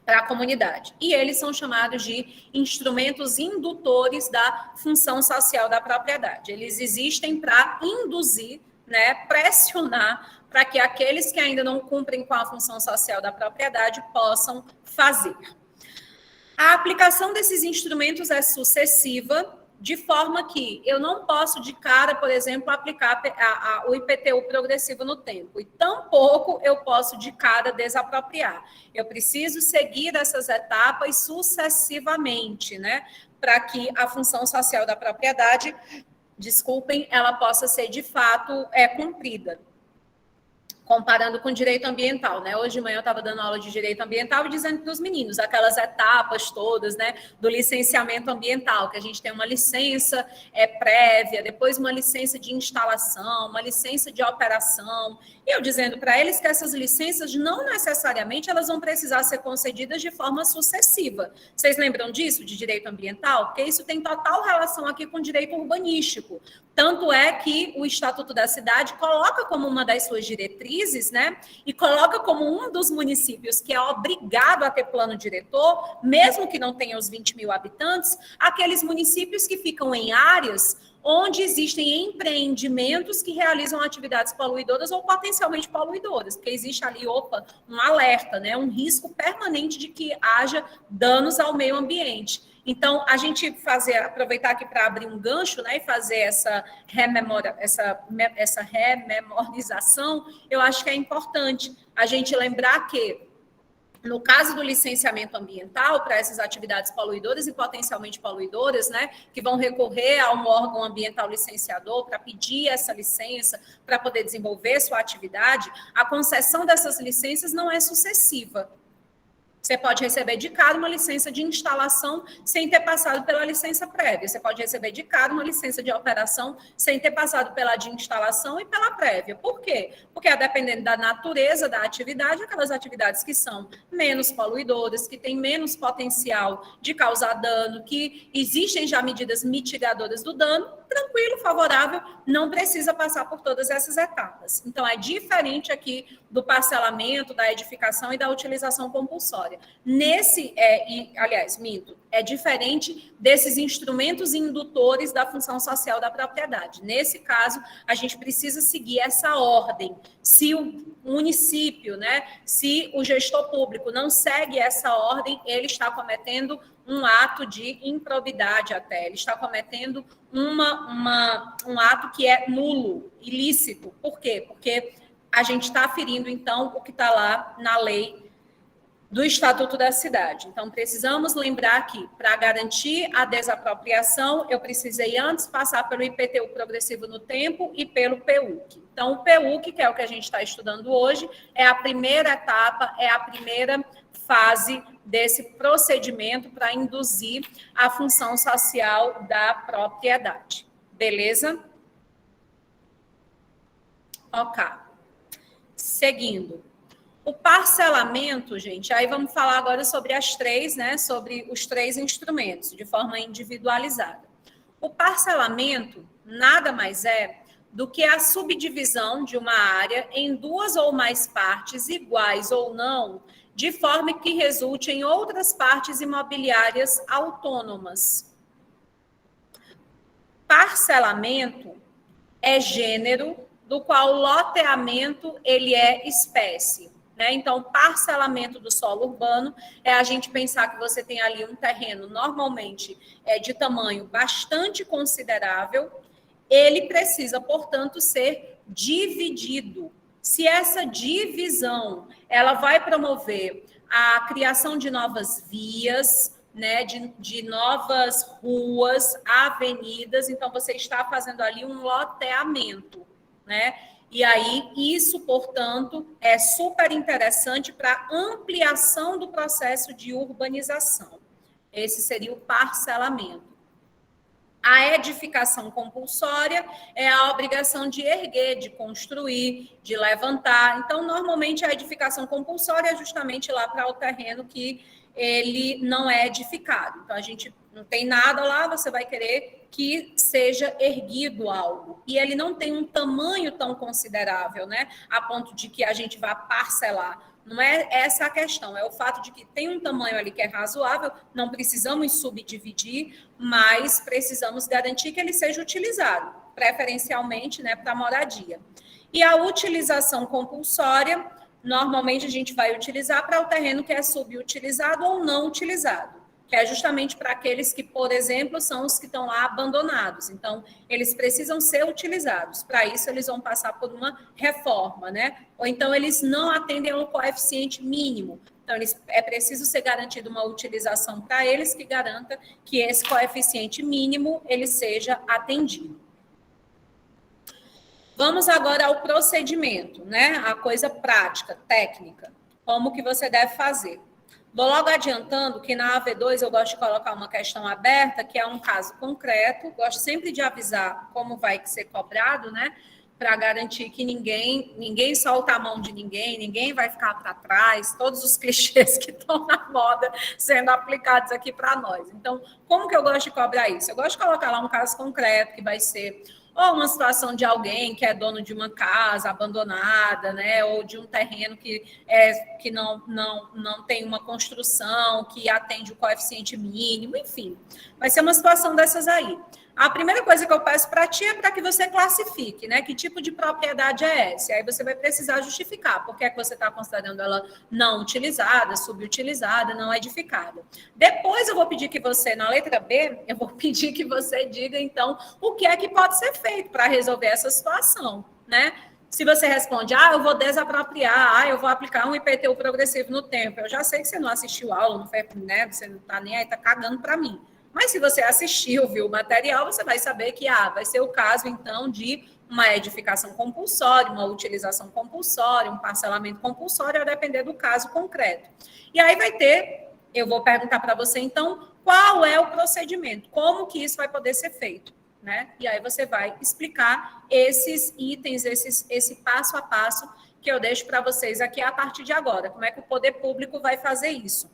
para a comunidade. E eles são chamados de instrumentos indutores da função social da propriedade. Eles existem para induzir, né, pressionar para que aqueles que ainda não cumprem com a função social da propriedade possam fazer. A aplicação desses instrumentos é sucessiva, de forma que eu não posso de cara, por exemplo, aplicar o IPTU progressivo no tempo, e tampouco eu posso de cara desapropriar. Eu preciso seguir essas etapas sucessivamente, né, para que a função social da propriedade, desculpem, ela possa ser de fato cumprida. Comparando com direito ambiental, né? Hoje de manhã eu estava dando aula de direito ambiental e dizendo para os meninos aquelas etapas todas, né, do licenciamento ambiental, que a gente tem uma licença prévia, depois uma licença de instalação, uma licença de operação, e eu dizendo para eles que essas licenças não necessariamente elas vão precisar ser concedidas de forma sucessiva. Vocês lembram disso, de direito ambiental? Porque isso tem total relação aqui com direito urbanístico. Tanto é que o Estatuto da Cidade coloca como uma das suas diretrizes, né, e coloca como um dos municípios que é obrigado a ter plano diretor, mesmo que não tenha os 20 mil habitantes, aqueles municípios que ficam em áreas onde existem empreendimentos que realizam atividades poluidoras ou potencialmente poluidoras, porque existe ali, um alerta, né, um risco permanente de que haja danos ao meio ambiente. Então, a gente aproveitar aqui para abrir um gancho, né, e fazer essa rememorização, eu acho que é importante a gente lembrar que, no caso do licenciamento ambiental, para essas atividades poluidoras e potencialmente poluidoras, né, que vão recorrer a um órgão ambiental licenciador para pedir essa licença, para poder desenvolver sua atividade, a concessão dessas licenças não é sucessiva. Você pode receber de cara uma licença de instalação sem ter passado pela licença prévia. Você pode receber de cara uma licença de operação sem ter passado pela de instalação e pela prévia. Por quê? Porque, dependendo da natureza da atividade, aquelas atividades que são menos poluidoras, que têm menos potencial de causar dano, que existem já medidas mitigadoras do dano, tranquilo, favorável, não precisa passar por todas essas etapas. Então, é diferente aqui do parcelamento, da edificação e da utilização compulsória. É diferente desses instrumentos indutores da função social da propriedade. Nesse caso, a gente precisa seguir essa ordem. Se o município, né, se o gestor público não segue essa ordem, ele está cometendo um ato de improbidade até, ele está cometendo um ato que é nulo, ilícito. Por quê? Porque a gente está aferindo, então, o que está lá na lei do Estatuto da Cidade. Então, precisamos lembrar que, para garantir a desapropriação, eu precisei antes passar pelo IPTU progressivo no tempo e pelo PUC. Então, o PUC, que é o que a gente está estudando hoje, é a primeira etapa, é a primeira fase desse procedimento para induzir a função social da propriedade. Beleza? Ok. Seguindo. O parcelamento, gente, aí vamos falar agora sobre as três, né? Sobre os três instrumentos, de forma individualizada. O parcelamento nada mais é do que a subdivisão de uma área em duas ou mais partes iguais ou não, de forma que resulte em outras partes imobiliárias autônomas. Parcelamento é gênero, do qual o loteamento ele é espécie. Né? Então, parcelamento do solo urbano é a gente pensar que você tem ali um terreno normalmente de tamanho bastante considerável, ele precisa, portanto, ser dividido. Se essa divisão ela vai promover a criação de novas vias, né, de novas ruas, avenidas, então você está fazendo ali um loteamento, né? E aí, isso, portanto, é super interessante para ampliação do processo de urbanização. Esse seria o parcelamento. A edificação compulsória é a obrigação de erguer, de construir, de levantar. Então, normalmente, a edificação compulsória é justamente lá para o terreno que ele não é edificado. Então, a gente não tem nada lá, você vai querer que seja erguido algo. E ele não tem um tamanho tão considerável, né? A ponto de que a gente vá parcelar. Não é essa a questão, é o fato de que tem um tamanho ali que é razoável, não precisamos subdividir, mas precisamos garantir que ele seja utilizado, preferencialmente, né, para moradia. E a utilização compulsória, normalmente a gente vai utilizar para o terreno que é subutilizado ou não utilizado. que é justamente para aqueles que, por exemplo, são os que estão lá abandonados. Então, eles precisam ser utilizados. Para isso, eles vão passar por uma reforma, né? Ou então, eles não atendem ao coeficiente mínimo. Então, é preciso ser garantida uma utilização para eles que garanta que esse coeficiente mínimo ele seja atendido. Vamos agora ao procedimento, né? A coisa prática, técnica. Como que você deve fazer? Vou logo adiantando que na AV2 eu gosto de colocar uma questão aberta, que é um caso concreto. Gosto sempre de avisar como vai ser cobrado, né? Para garantir que ninguém solta a mão de ninguém vai ficar para trás, todos os clichês que estão na moda sendo aplicados aqui para nós. Então, como que eu gosto de cobrar isso? Eu gosto de colocar lá um caso concreto, que vai ser ou uma situação de alguém que é dono de uma casa abandonada, né, ou de um terreno que não tem uma construção, que atende o coeficiente mínimo, enfim. Vai ser uma situação dessas aí. A primeira coisa que eu peço para ti é para que você classifique, né? Que tipo de propriedade é essa? Aí você vai precisar justificar por que é que você está considerando ela não utilizada, subutilizada, não edificada. Depois eu vou pedir que você, na letra B, eu vou pedir que você diga, então, o que é que pode ser feito para resolver essa situação, né? Se você responde, eu vou desapropriar, eu vou aplicar um IPTU progressivo no tempo, eu já sei que você não assistiu aula, não foi, né? Você não está nem aí, está cagando para mim. Mas se você assistiu, viu o material, você vai saber que vai ser o caso, então, de uma edificação compulsória, uma utilização compulsória, um parcelamento compulsório, a depender do caso concreto. E aí eu vou perguntar para você, então, qual é o procedimento, como que isso vai poder ser feito, né? E aí você vai explicar esses itens, esse passo a passo que eu deixo para vocês aqui a partir de agora, como é que o poder público vai fazer isso.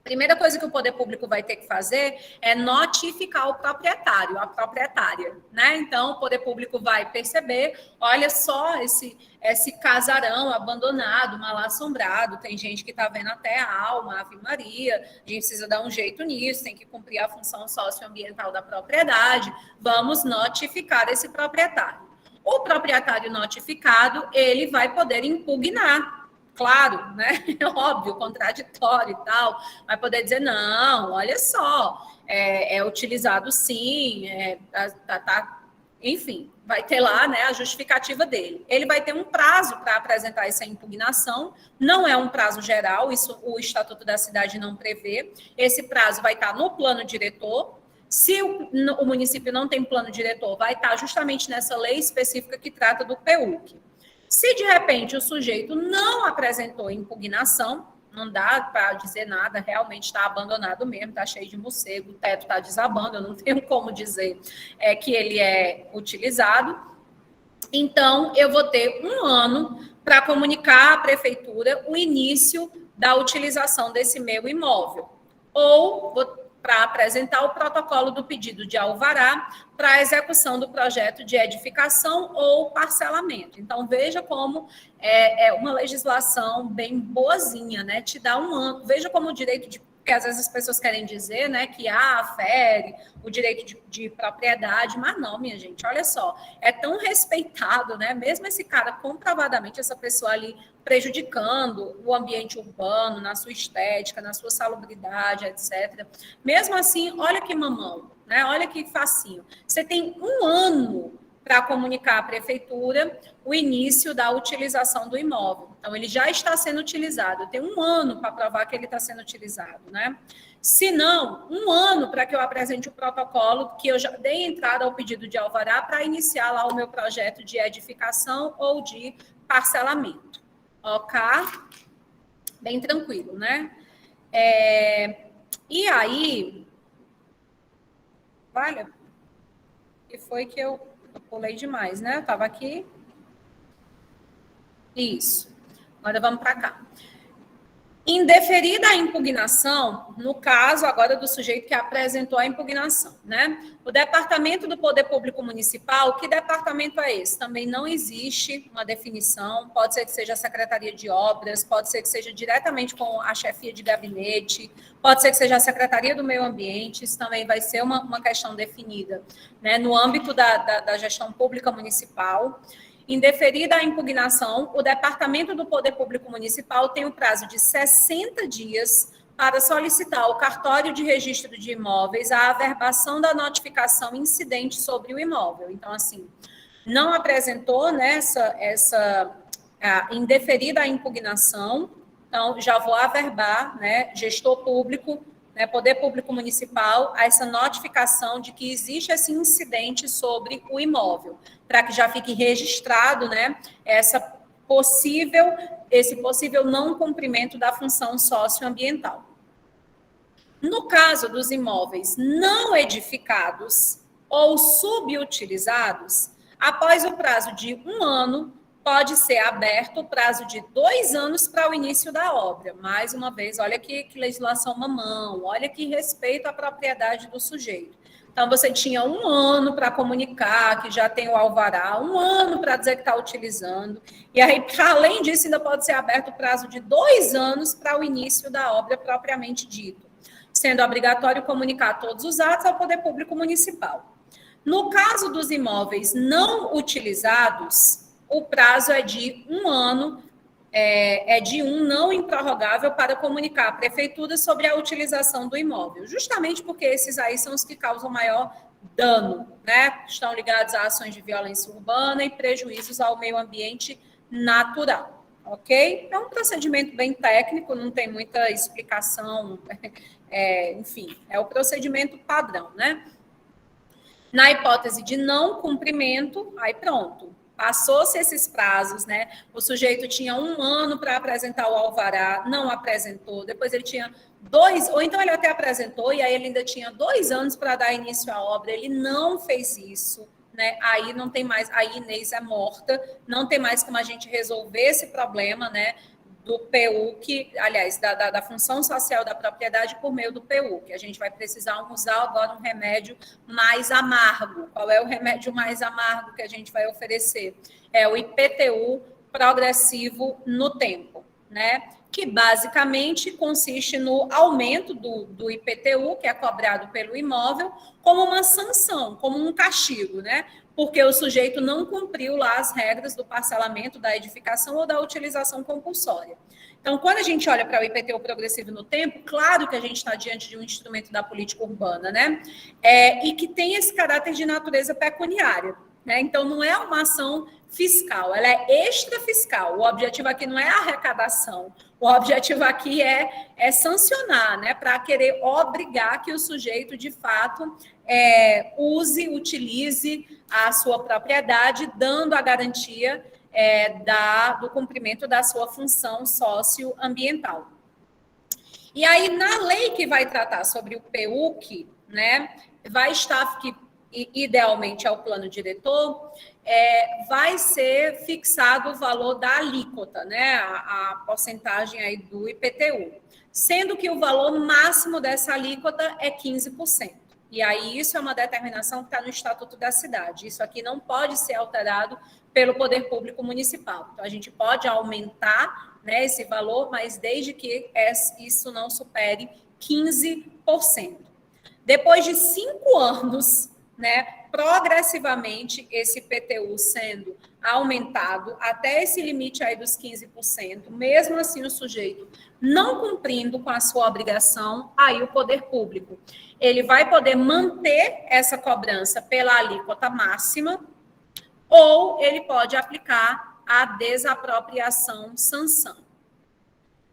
Primeira coisa que o poder público vai ter que fazer é notificar o proprietário, a proprietária, né? Então, o poder público vai perceber, olha só esse casarão abandonado, mal assombrado, tem gente que está vendo até a alma, Ave Maria, a gente precisa dar um jeito nisso, tem que cumprir a função socioambiental da propriedade, vamos notificar esse proprietário. O proprietário notificado, ele vai poder impugnar. Claro, né? Óbvio, contraditório e tal, vai poder dizer, não, olha só, é utilizado sim, enfim, vai ter lá, né, a justificativa dele. Ele vai ter um prazo para apresentar essa impugnação, não é um prazo geral, isso o Estatuto da Cidade não prevê, esse prazo vai estar no plano diretor. Se o município não tem plano diretor, vai estar justamente nessa lei específica que trata do PUC. Se, de repente, o sujeito não apresentou impugnação, não dá para dizer nada, realmente está abandonado mesmo, está cheio de morcego, o teto está desabando, eu não tenho como dizer que ele é utilizado. Então, eu vou ter 1 ano para comunicar à prefeitura o início da utilização desse meu imóvel. Ou para apresentar o protocolo do pedido de alvará para a execução do projeto de edificação ou parcelamento. Então, veja como é uma legislação bem boazinha, né? Te dá 1 ano. Veja como o direito de... Porque às vezes as pessoas querem dizer, né, que fere o direito de propriedade, mas não, minha gente, olha só, é tão respeitado, né, mesmo esse cara, comprovadamente, essa pessoa ali prejudicando o ambiente urbano, na sua estética, na sua salubridade, etc. Mesmo assim, olha que mamão, né, olha que facinho. Você tem 1 ano para comunicar à prefeitura o início da utilização do imóvel. Então, ele já está sendo utilizado. Eu tenho 1 ano para provar que ele está sendo utilizado, né? Se não, 1 ano para que eu apresente o protocolo, que eu já dei entrada ao pedido de alvará para iniciar lá o meu projeto de edificação ou de parcelamento. Ok? Bem tranquilo, né? E aí... Olha, que foi que eu pulei demais, né? Eu estava aqui. Isso. Agora vamos para cá. Indeferida a impugnação, no caso agora do sujeito que apresentou a impugnação, né? O Departamento do Poder Público Municipal, que departamento é esse? Também não existe uma definição, pode ser que seja a Secretaria de Obras, pode ser que seja diretamente com a chefia de gabinete, pode ser que seja a Secretaria do Meio Ambiente, isso também vai ser uma questão definida, né? No âmbito da gestão pública municipal. Indeferida a impugnação, o Departamento do Poder Público Municipal tem o prazo de 60 dias para solicitar ao cartório de registro de imóveis a averbação da notificação incidente sobre o imóvel. Então, assim, não apresentou, né, essa indeferida a impugnação, então já vou averbar, né, gestor público, né, poder público municipal, a essa notificação de que existe esse incidente sobre o imóvel, para que já fique registrado, né, esse possível não cumprimento da função socioambiental. No caso dos imóveis não edificados ou subutilizados, após o prazo de 1 ano, pode ser aberto o prazo de 2 anos para o início da obra. Mais uma vez, olha que legislação mamão, olha que respeito à propriedade do sujeito. Então, você tinha 1 ano para comunicar que já tem o alvará, 1 ano para dizer que está utilizando, e aí, além disso, ainda pode ser aberto o prazo de 2 anos para o início da obra propriamente dito, sendo obrigatório comunicar todos os atos ao poder público municipal. No caso dos imóveis não utilizados, o prazo é de 1 ano, não improrrogável para comunicar à prefeitura sobre a utilização do imóvel, justamente porque esses aí são os que causam maior dano, né? Estão ligados a ações de violência urbana e prejuízos ao meio ambiente natural, ok? É um procedimento bem técnico, não tem muita explicação, enfim, é o procedimento padrão, né? Na hipótese de não cumprimento, aí pronto. Passou-se esses prazos, né? O sujeito tinha 1 ano para apresentar o alvará, não apresentou. Depois ele tinha 2, ou então ele até apresentou, e aí ele ainda tinha 2 anos para dar início à obra. Ele não fez isso, né? Aí não tem mais, aí Inês é morta, não tem mais como a gente resolver esse problema, né? Do PU, aliás, da função social da propriedade por meio do PU, que a gente vai precisar usar agora um remédio mais amargo. Qual é o remédio mais amargo que a gente vai oferecer? É o IPTU progressivo no tempo, né? Que basicamente consiste no aumento do IPTU, que é cobrado pelo imóvel, como uma sanção, como um castigo, né? Porque o sujeito não cumpriu lá as regras do parcelamento, da edificação ou da utilização compulsória. Então, quando a gente olha para o IPTU progressivo no tempo, claro que a gente está diante de um instrumento da política urbana, né? E que tem esse caráter de natureza pecuniária, né? Então, não é uma ação fiscal, ela é extrafiscal. O objetivo aqui não é a arrecadação, o objetivo aqui é sancionar, né? Para querer obrigar que o sujeito, de fato, utilize a sua propriedade, dando a garantia do cumprimento da sua função socioambiental. E aí, na lei que vai tratar sobre o PUC, né, vai estar, que idealmente é o plano diretor, vai ser fixado o valor da alíquota, né, a porcentagem aí do IPTU, sendo que o valor máximo dessa alíquota é 15%. E aí isso é uma determinação que está no Estatuto da Cidade. Isso aqui não pode ser alterado pelo Poder Público Municipal. Então, a gente pode aumentar, né, esse valor, mas desde que isso não supere 15%. Depois de 5 anos, né, progressivamente, esse IPTU sendo aumentado até esse limite aí dos 15%, mesmo assim o sujeito não cumprindo com a sua obrigação, aí o Poder Público ele vai poder manter essa cobrança pela alíquota máxima, ou ele pode aplicar a desapropriação sanção.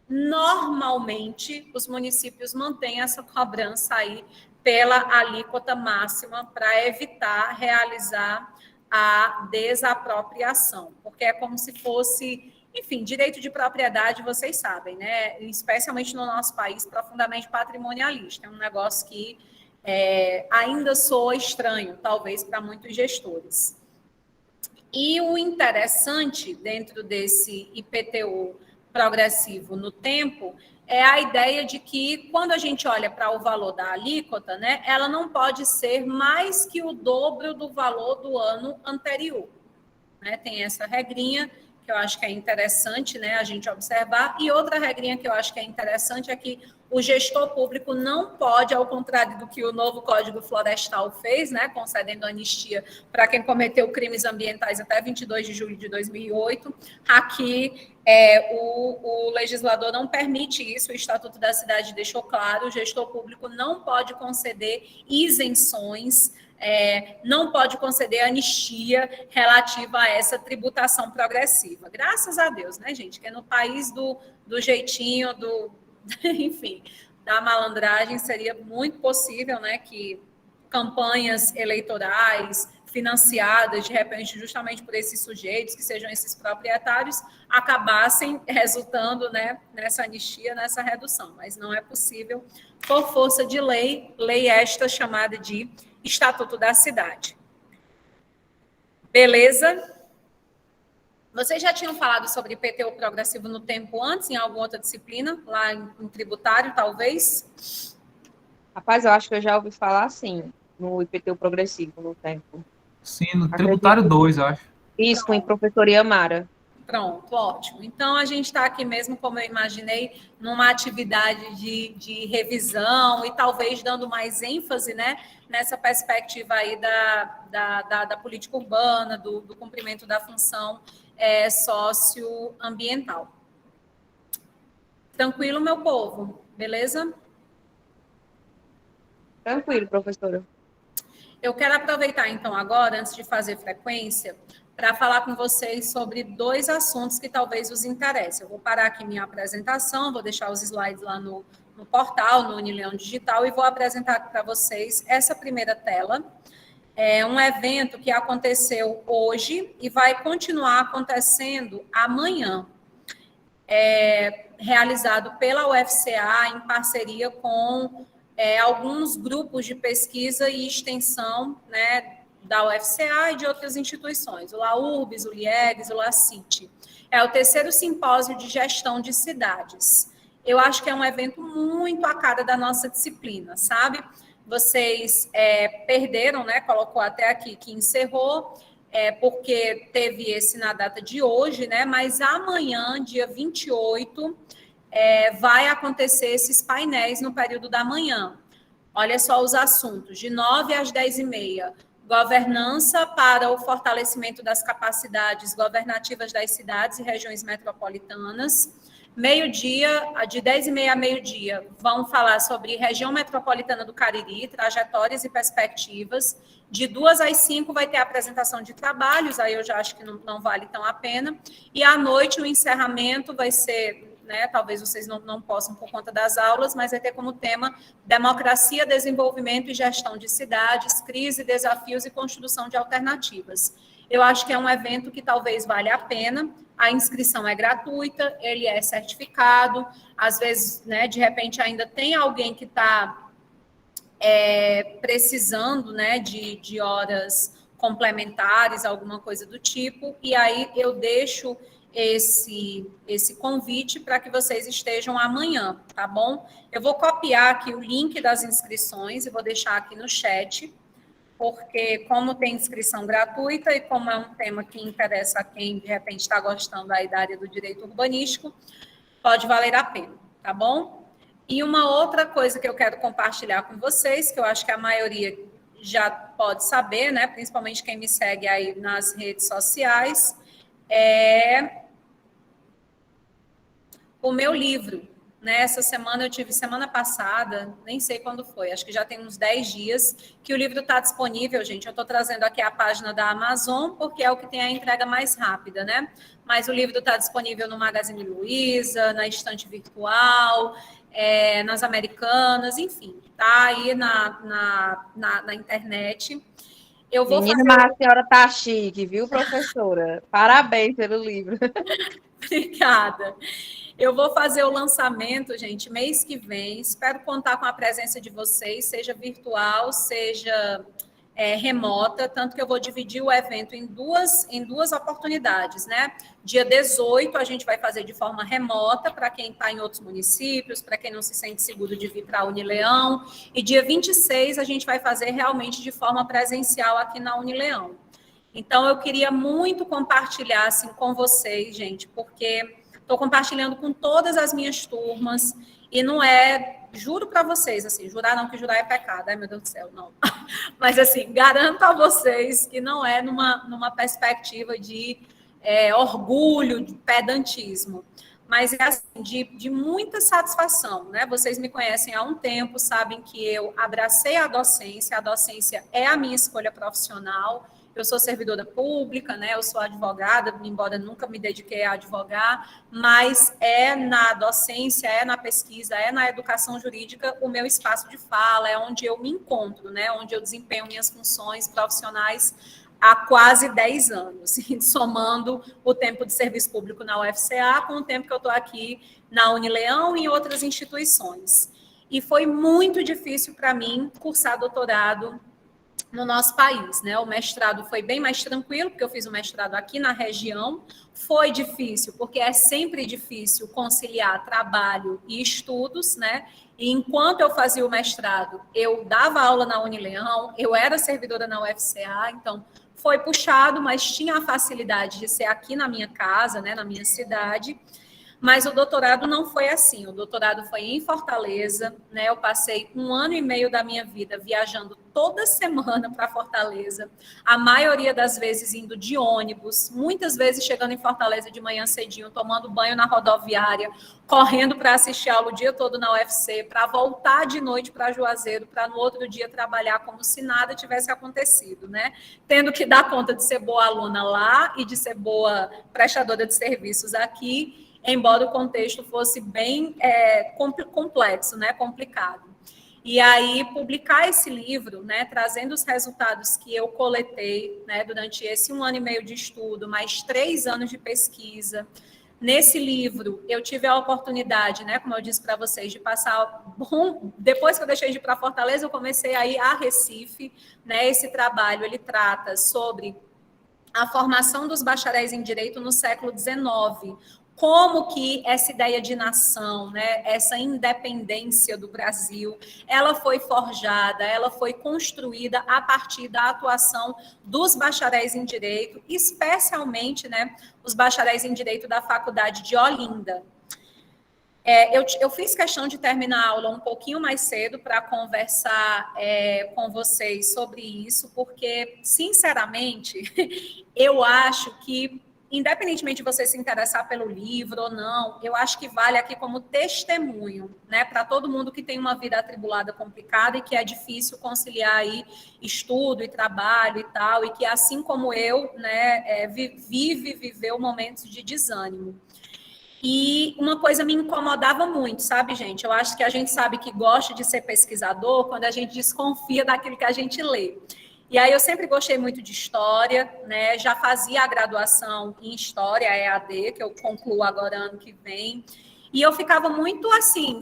Normalmente, os municípios mantêm essa cobrança aí pela alíquota máxima para evitar realizar a desapropriação, porque é como se fosse, enfim, direito de propriedade, vocês sabem, né? Especialmente no nosso país, profundamente patrimonialista. É um negócio que ainda soa estranho, talvez, para muitos gestores. E o interessante dentro desse IPTU progressivo no tempo é a ideia de que, quando a gente olha para o valor da alíquota, né, ela não pode ser mais que o dobro do valor do ano anterior. Né? Tem essa regrinha que eu acho que é interessante, né, a gente observar. E outra regrinha que eu acho que é interessante é que o gestor público não pode, ao contrário do que o novo Código Florestal fez, né, concedendo anistia para quem cometeu crimes ambientais até 22 de julho de 2008, aqui O legislador não permite isso, o Estatuto da Cidade deixou claro, o gestor público não pode conceder isenções, não pode conceder anistia relativa a essa tributação progressiva. Graças a Deus, né, gente? Que é no país do jeitinho, enfim, da malandragem, seria muito possível, né, que campanhas eleitorais financiadas, de repente, justamente por esses sujeitos, que sejam esses proprietários, acabassem resultando, né, nessa anistia, nessa redução. Mas não é possível, por força de lei esta chamada de Estatuto da Cidade. Beleza? Vocês já tinham falado sobre IPTU progressivo no tempo antes, em alguma outra disciplina, lá em tributário, talvez? Rapaz, eu acho que eu já ouvi falar, assim, no IPTU progressivo no tempo. Sim, no tributário 2, acho. Isso, com a professora Yamara. Pronto, ótimo. Então, a gente está aqui mesmo, como eu imaginei, numa atividade de revisão e talvez dando mais ênfase, né, nessa perspectiva aí da política urbana, do cumprimento da função socioambiental. Tranquilo, meu povo? Beleza? Tranquilo, professora. Eu quero aproveitar, então, agora, antes de fazer frequência, para falar com vocês sobre 2 assuntos que talvez os interessem. Eu vou parar aqui minha apresentação, vou deixar os slides lá no portal, no Unileão Digital, e vou apresentar para vocês essa primeira tela. É um evento que aconteceu hoje e vai continuar acontecendo amanhã. Realizado pela UFCA em parceria com alguns grupos de pesquisa e extensão, né, da UFCA e de outras instituições, o LAURBS, o LIEGS, o LACIT. É o 3º simpósio de gestão de cidades. Eu acho que é um evento muito a cara da nossa disciplina, sabe? Vocês perderam, né, colocou até aqui que encerrou, porque teve esse na data de hoje, né, mas amanhã, dia 28, vai acontecer esses painéis no período da manhã. Olha só os assuntos, de 9 às 10h30, governança para o fortalecimento das capacidades governativas das cidades e regiões metropolitanas. Meio-dia, de 10h30 a meio-dia, vão falar sobre região metropolitana do Cariri, trajetórias e perspectivas. De 2 às 5 vai ter a apresentação de trabalhos, aí eu já acho que não vale tão a pena. E à noite o encerramento vai ser, né, talvez vocês não possam por conta das aulas, mas vai ter como tema democracia, desenvolvimento e gestão de cidades, crise, desafios e construção de alternativas. Eu acho que é um evento que talvez valha a pena. A inscrição é gratuita, ele é certificado, às vezes, né, de repente ainda tem alguém que está precisando, né, de horas complementares, alguma coisa do tipo, e aí eu deixo esse convite para que vocês estejam amanhã, tá bom? Eu vou copiar aqui o link das inscrições e vou deixar aqui no chat, porque como tem inscrição gratuita e como é um tema que interessa a quem, de repente, está gostando aí da área do direito urbanístico, pode valer a pena, tá bom? E uma outra coisa que eu quero compartilhar com vocês, que eu acho que a maioria já pode saber, né, principalmente quem me segue aí nas redes sociais, é o meu livro. Nessa semana, eu tive semana passada, nem sei quando foi, acho que já tem uns 10 dias, que o livro está disponível, gente. Eu estou trazendo aqui a página da Amazon, porque é o que tem a entrega mais rápida, né? Mas o livro está disponível no Magazine Luiza, na estante virtual, nas Americanas, enfim, está aí na internet. Eu vou Menina, mas a senhora tá chique, viu, professora? Parabéns pelo livro. Obrigada. Eu vou fazer o lançamento, gente, mês que vem. Espero contar com a presença de vocês, seja virtual, seja remota, tanto que eu vou dividir o evento em duas oportunidades, né? Dia 18 a gente vai fazer de forma remota para quem está em outros municípios, para quem não se sente seguro de vir para a Unileão, e dia 26 a gente vai fazer realmente de forma presencial aqui na Unileão. Então, eu queria muito compartilhar assim, com vocês, gente, porque estou compartilhando com todas as minhas turmas, e não juro para vocês, assim, jurar não, que jurar é pecado, ai meu Deus do céu, não. Mas, assim, garanto a vocês que não é numa perspectiva de orgulho, de pedantismo, mas é assim, de muita satisfação, né? Vocês me conhecem há um tempo, sabem que eu abracei a docência é a minha escolha profissional. Eu sou servidora pública, né? Eu sou advogada, embora nunca me dediquei a advogar, mas é na docência, é na pesquisa, é na educação jurídica o meu espaço de fala, é onde eu me encontro, né? Onde eu desempenho minhas funções profissionais há quase 10 anos, somando o tempo de serviço público na UFCA com o tempo que eu estou aqui na Unileão e em outras instituições. E foi muito difícil para mim cursar doutorado no nosso país, né? O mestrado foi bem mais tranquilo, porque eu fiz o mestrado aqui na região. Foi difícil, porque é sempre difícil conciliar trabalho e estudos, né? E enquanto eu fazia o mestrado, eu dava aula na Unileão, eu era servidora na UFCA, então foi puxado, mas tinha a facilidade de ser aqui na minha casa, né, na minha cidade. Mas o doutorado não foi assim. O doutorado foi em Fortaleza, né? Eu passei 1 ano e meio da minha vida viajando toda semana para Fortaleza, a maioria das vezes indo de ônibus, muitas vezes chegando em Fortaleza de manhã cedinho, tomando banho na rodoviária, correndo para assistir aula o dia todo na UFC, para voltar de noite para Juazeiro, para no outro dia trabalhar como se nada tivesse acontecido, né? Tendo que dar conta de ser boa aluna lá e de ser boa prestadora de serviços aqui, embora o contexto fosse bem complexo, né, complicado. E aí, publicar esse livro, né, trazendo os resultados que eu coletei, né, durante esse 1 ano e meio de estudo, mais 3 anos de pesquisa. Nesse livro, eu tive a oportunidade, né, como eu disse para vocês, de passar... Depois que eu deixei de ir para Fortaleza, eu comecei a ir a Recife, né, esse trabalho, ele trata sobre a formação dos bacharéis em Direito no século XIX, como que essa ideia de nação, né, essa independência do Brasil, ela foi forjada, ela foi construída a partir da atuação dos bacharéis em Direito, especialmente, né, os bacharéis em Direito da Faculdade de Olinda. Eu fiz questão de terminar a aula um pouquinho mais cedo para conversar com vocês sobre isso, porque, sinceramente, eu acho que, independentemente de você se interessar pelo livro ou não, eu acho que vale aqui como testemunho, né, para todo mundo que tem uma vida atribulada, complicada e que é difícil conciliar aí estudo e trabalho e tal, e que, assim como eu, né, viveu momentos de desânimo. E uma coisa me incomodava muito, sabe, gente? Eu acho que a gente sabe que gosta de ser pesquisador quando a gente desconfia daquilo que a gente lê. E aí eu sempre gostei muito de história, né? Já fazia a graduação em História, EAD, que eu concluo agora ano que vem. E eu ficava muito assim,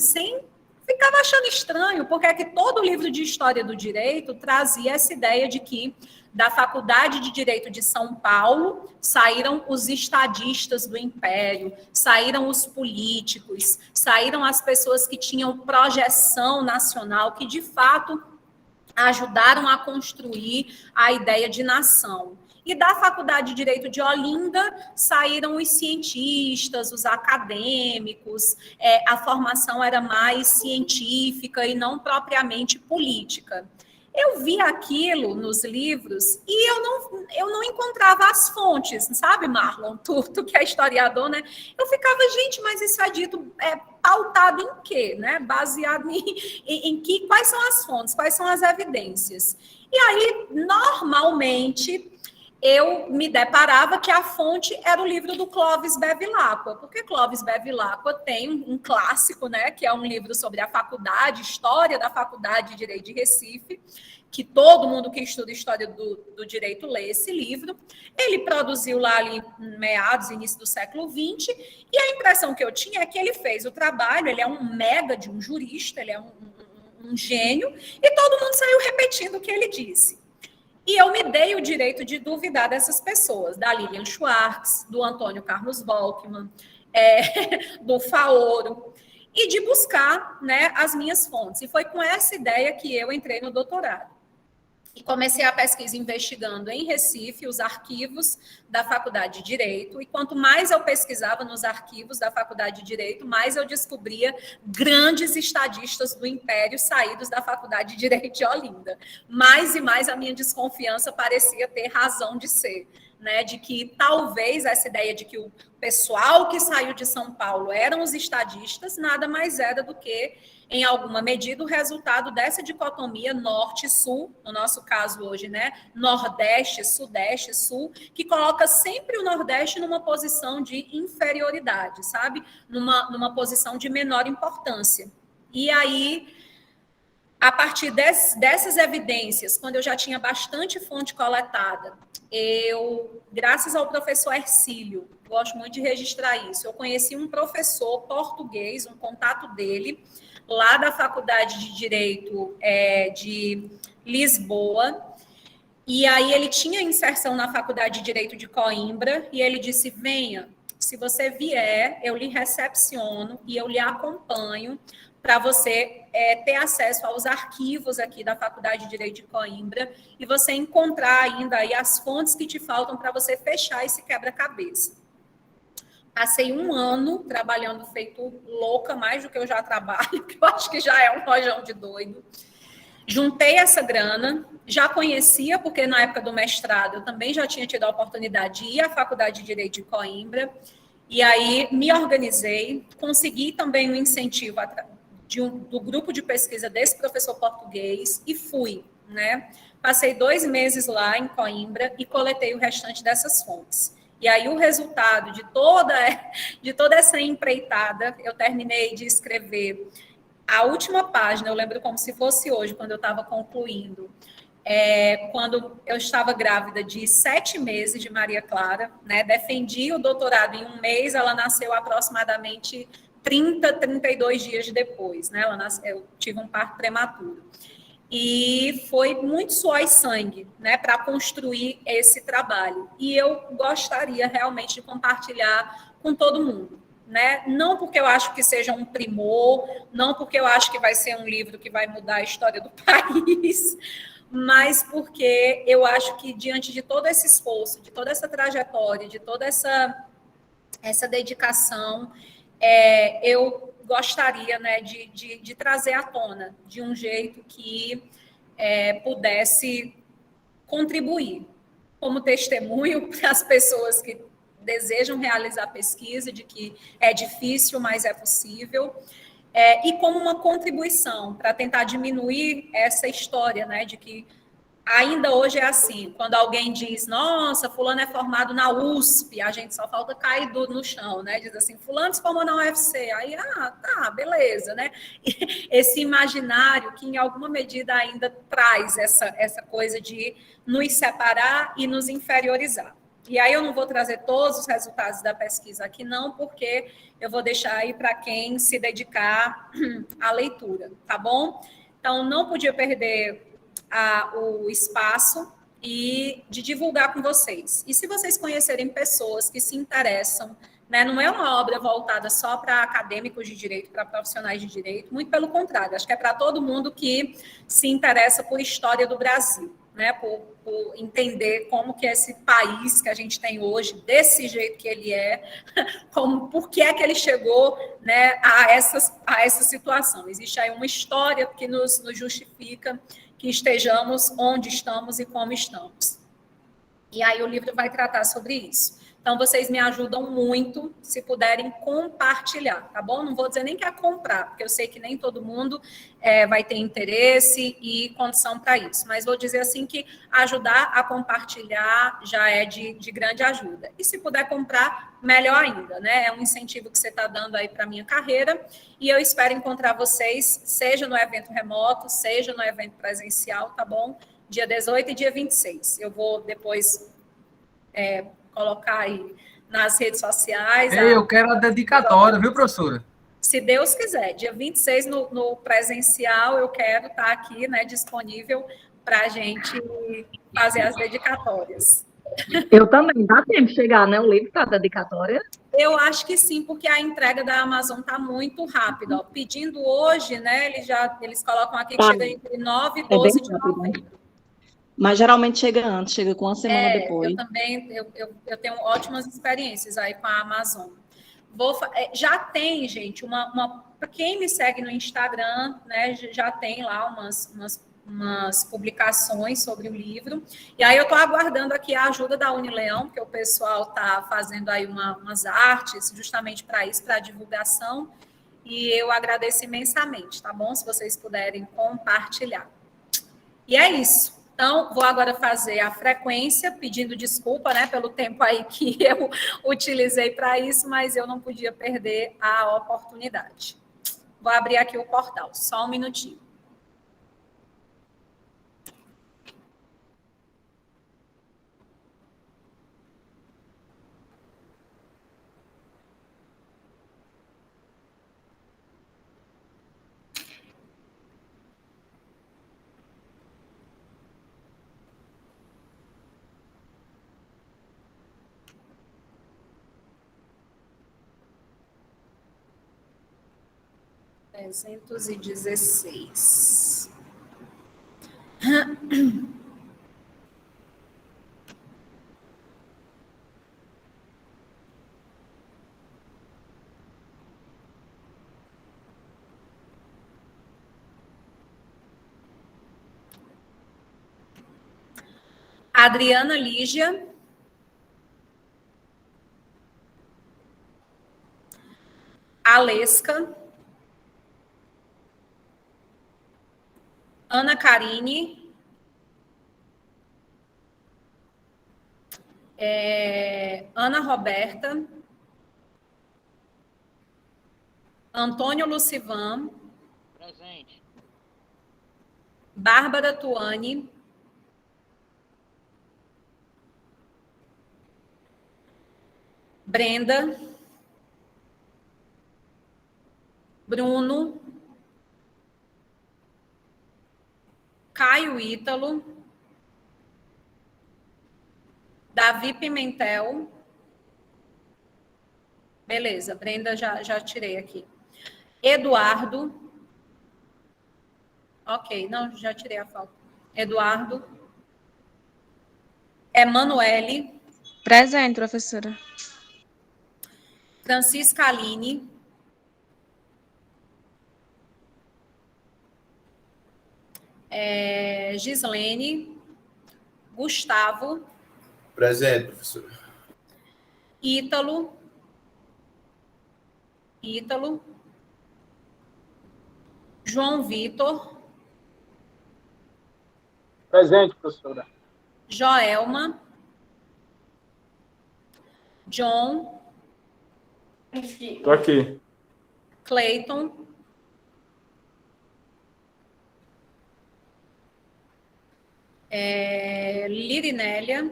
ficava achando estranho, porque é que todo livro de História do Direito trazia essa ideia de que da Faculdade de Direito de São Paulo saíram os estadistas do Império, saíram os políticos, saíram as pessoas que tinham projeção nacional, que de fato ajudaram a construir a ideia de nação. E da Faculdade de Direito de Olinda saíram os cientistas, os acadêmicos, a formação era mais científica e não propriamente política. Eu vi aquilo nos livros e eu não encontrava as fontes, sabe, Marlon Turto, que é historiador, né? Eu ficava, gente, mas isso é dito pautado em quê, né? Baseado em que, quais são as fontes, quais são as evidências. E aí, normalmente, eu me deparava que a fonte era o livro do Clóvis Bevilacqua, porque Clóvis Bevilacqua tem um clássico, né, que é um livro sobre a faculdade, história da Faculdade de Direito de Recife, que todo mundo que estuda história do direito lê esse livro. Ele produziu lá ali em meados, início do século XX, e a impressão que eu tinha é que ele fez o trabalho, ele é um mega de um jurista, ele é um gênio, e todo mundo saiu repetindo o que ele disse. E eu me dei o direito de duvidar dessas pessoas, da Lilian Schwartz, do Antônio Carlos Volkmann, do Faoro, e de buscar, né, as minhas fontes. E foi com essa ideia que eu entrei no doutorado. E comecei a pesquisa investigando em Recife os arquivos da Faculdade de Direito, e quanto mais eu pesquisava nos arquivos da Faculdade de Direito, mais eu descobria grandes estadistas do Império saídos da Faculdade de Direito de Olinda. Mais e mais a minha desconfiança parecia ter razão de ser, né, de que talvez essa ideia de que o pessoal que saiu de São Paulo eram os estadistas, nada mais era do que, em alguma medida, o resultado dessa dicotomia norte-sul, no nosso caso hoje, né, nordeste, sudeste, sul, que coloca sempre o nordeste numa posição de inferioridade, sabe? Numa posição de menor importância. E aí, a partir dessas evidências, quando eu já tinha bastante fonte coletada, eu, graças ao professor Hercílio, gosto muito de registrar isso, eu conheci um professor português, um contato dele, lá da Faculdade de Direito de Lisboa, e aí ele tinha inserção na Faculdade de Direito de Coimbra, e ele disse, venha, se você vier, eu lhe recepciono e eu lhe acompanho para você ter acesso aos arquivos aqui da Faculdade de Direito de Coimbra e você encontrar ainda aí as fontes que te faltam para você fechar esse quebra-cabeça. Passei 1 ano trabalhando feito louca, mais do que eu já trabalho, que eu acho que já é um rojão de doido. Juntei essa grana, já conhecia, porque na época do mestrado eu também já tinha tido a oportunidade de ir à Faculdade de Direito de Coimbra, e aí me organizei, consegui também um incentivo do grupo de pesquisa desse professor português e fui, né? Passei 2 meses lá em Coimbra e coletei o restante dessas fontes. E aí o resultado de toda essa empreitada, eu terminei de escrever a última página, eu lembro como se fosse hoje, quando eu estava concluindo, quando eu estava grávida de 7 meses de Maria Clara, né? Defendi o doutorado em 1 mês, ela nasceu aproximadamente 32 dias depois, né? Eu tive um parto prematuro. E foi muito suor e sangue, né, para construir esse trabalho. E eu gostaria realmente de compartilhar com todo mundo, né? Não porque eu acho que seja um primor, não porque eu acho que vai ser um livro que vai mudar a história do país, mas porque eu acho que diante de todo esse esforço, de toda essa trajetória, de toda essa dedicação, eu gostaria, né, de trazer à tona de um jeito que pudesse contribuir como testemunho para as pessoas que desejam realizar pesquisa, de que é difícil, mas é possível, e como uma contribuição para tentar diminuir essa história, né, de que ainda hoje é assim, quando alguém diz, nossa, fulano é formado na USP, a gente só falta cair no chão, né? Diz assim, fulano se formou na UFC, aí, tá, beleza, né? E esse imaginário que em alguma medida ainda traz essa coisa de nos separar e nos inferiorizar. E aí eu não vou trazer todos os resultados da pesquisa aqui, não, porque eu vou deixar aí para quem se dedicar à leitura, tá bom? Então, não podia perder o espaço e de divulgar com vocês. E se vocês conhecerem pessoas que se interessam, né, não é uma obra voltada só para acadêmicos de direito, para profissionais de direito, muito pelo contrário, acho que é para todo mundo que se interessa por história do Brasil, né, por entender como que esse país que a gente tem hoje, desse jeito que ele por que é que ele chegou, né, a essa situação. Existe aí uma história que nos justifica que estejamos onde estamos e como estamos. E aí o livro vai tratar sobre isso. Então, vocês me ajudam muito se puderem compartilhar, tá bom? Não vou dizer nem que é comprar, porque eu sei que nem todo mundo vai ter interesse e condição para isso. Mas vou dizer assim que ajudar a compartilhar já é de grande ajuda. E se puder comprar, melhor ainda, né? É um incentivo que você está dando aí para a minha carreira. E eu espero encontrar vocês, seja no evento remoto, seja no evento presencial, tá bom? Dia 18 e dia 26. Eu vou depois colocar aí nas redes sociais. Eu quero a dedicatória, viu, professora? Se Deus quiser, dia 26 no presencial, eu quero estar aqui, né, disponível para a gente fazer as dedicatórias. Eu também, dá tempo de chegar, né, o livro para a dedicatória? Eu acho que sim, porque a entrega da Amazon está muito rápida. Ó. Pedindo hoje, né, eles colocam aqui que chega entre 9 e 12 de novembro. Mas geralmente chega antes, chega com 1 semana depois. Eu também, eu tenho ótimas experiências aí com a Amazon. Já tem, gente, para quem me segue no Instagram, né, já tem lá umas umas publicações sobre o livro. E aí eu estou aguardando aqui a ajuda da Unileão, porque o pessoal está fazendo aí umas artes justamente para isso, para divulgação. E eu agradeço imensamente, tá bom? Se vocês puderem compartilhar. E é isso. Então, vou agora fazer a frequência, pedindo desculpa, né, pelo tempo aí que eu utilizei para isso, mas eu não podia perder a oportunidade. Vou abrir aqui o portal, só um minutinho. Trezentos e 316. Adriana Lígia. Alesca. Ana Karine. Ana Roberta. Antônio Lucivan. Presente. Bárbara Tuani. Brenda. Bruno. Caio Ítalo. Davi Pimentel. Beleza, Brenda já tirei aqui. Eduardo. Ok, não, já tirei a falta. Eduardo. Emanuele. Presente, professora. Francisca Aline. Gislene. Gustavo. Presente, professora. Ítalo. João Vitor. Presente, professora. Joelma. John. Estou aqui. Cleiton. Lirinélia.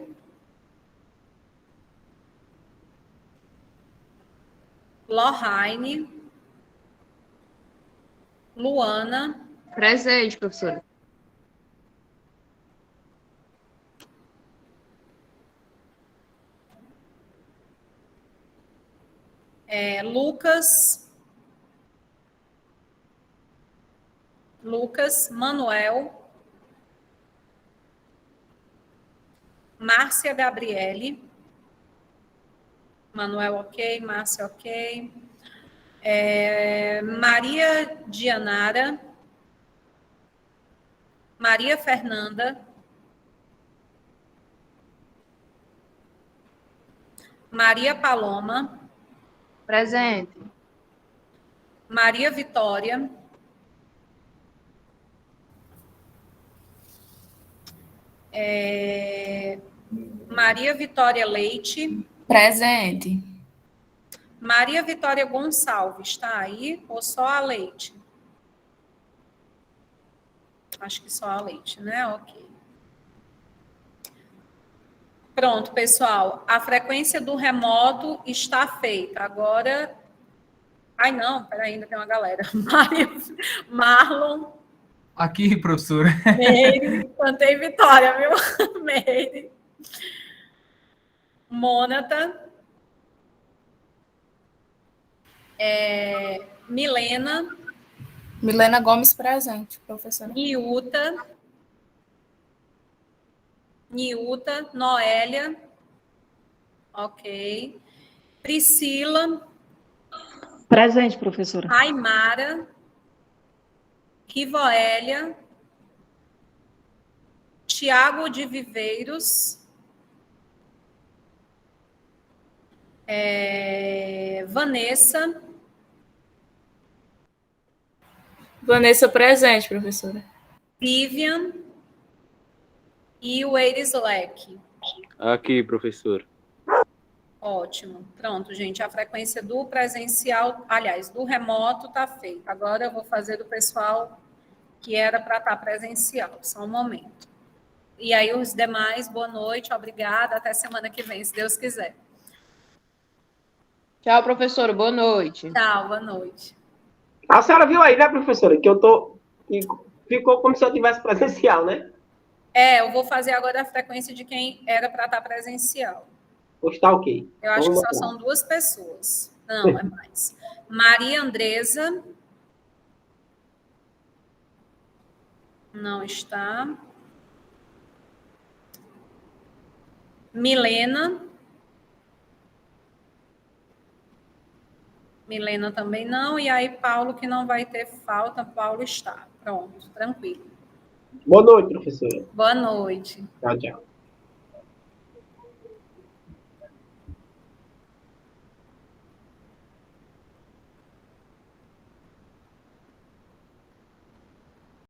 Lohane. Luana. Presente, professora. Lucas, Manuel, Márcia Gabriele, Manuel ok, Márcia ok, Maria Dianara, Maria Fernanda, Maria Paloma, Presente. Maria Vitória, Maria Vitória Leite. Presente. Maria Vitória Gonçalves, está aí? Ou só a Leite? Acho que só a Leite, né? Ok. Pronto, pessoal. A frequência do remoto está feita. Agora... Ai, não, peraí, ainda tem uma galera. Marlon. Aqui, professora. Meire. Cantei Vitória, viu? Meire. Mônata. Milena. Milena Gomes, presente, professora. Niuta, Noélia, ok. Priscila. Presente, professora. Aimara. Rivoélia. Tiago de Viveiros. Vanessa. Vanessa presente, professora. Vivian. E o Eirislek. Aqui, professor. Ótimo. Pronto, gente. A frequência do presencial, aliás, do remoto está feita. Agora eu vou fazer do pessoal que era para estar presencial. Só um momento. E aí os demais, boa noite, obrigada. Até semana que vem, se Deus quiser. Tchau, professora. Boa noite. Tchau, boa noite. A senhora viu aí, né, professora, que eu tô... Ficou como se eu tivesse presencial, né? Eu vou fazer agora a frequência de quem era para estar presencial. Pois tá ok. Eu acho que só são 2 pessoas. Não, é mais. Maria Andresa. Não está. Milena. Milena também não. E aí, Paulo, que não vai ter falta. Paulo está. Pronto, tranquilo. Boa noite, professora. Boa noite. Tchau, tchau.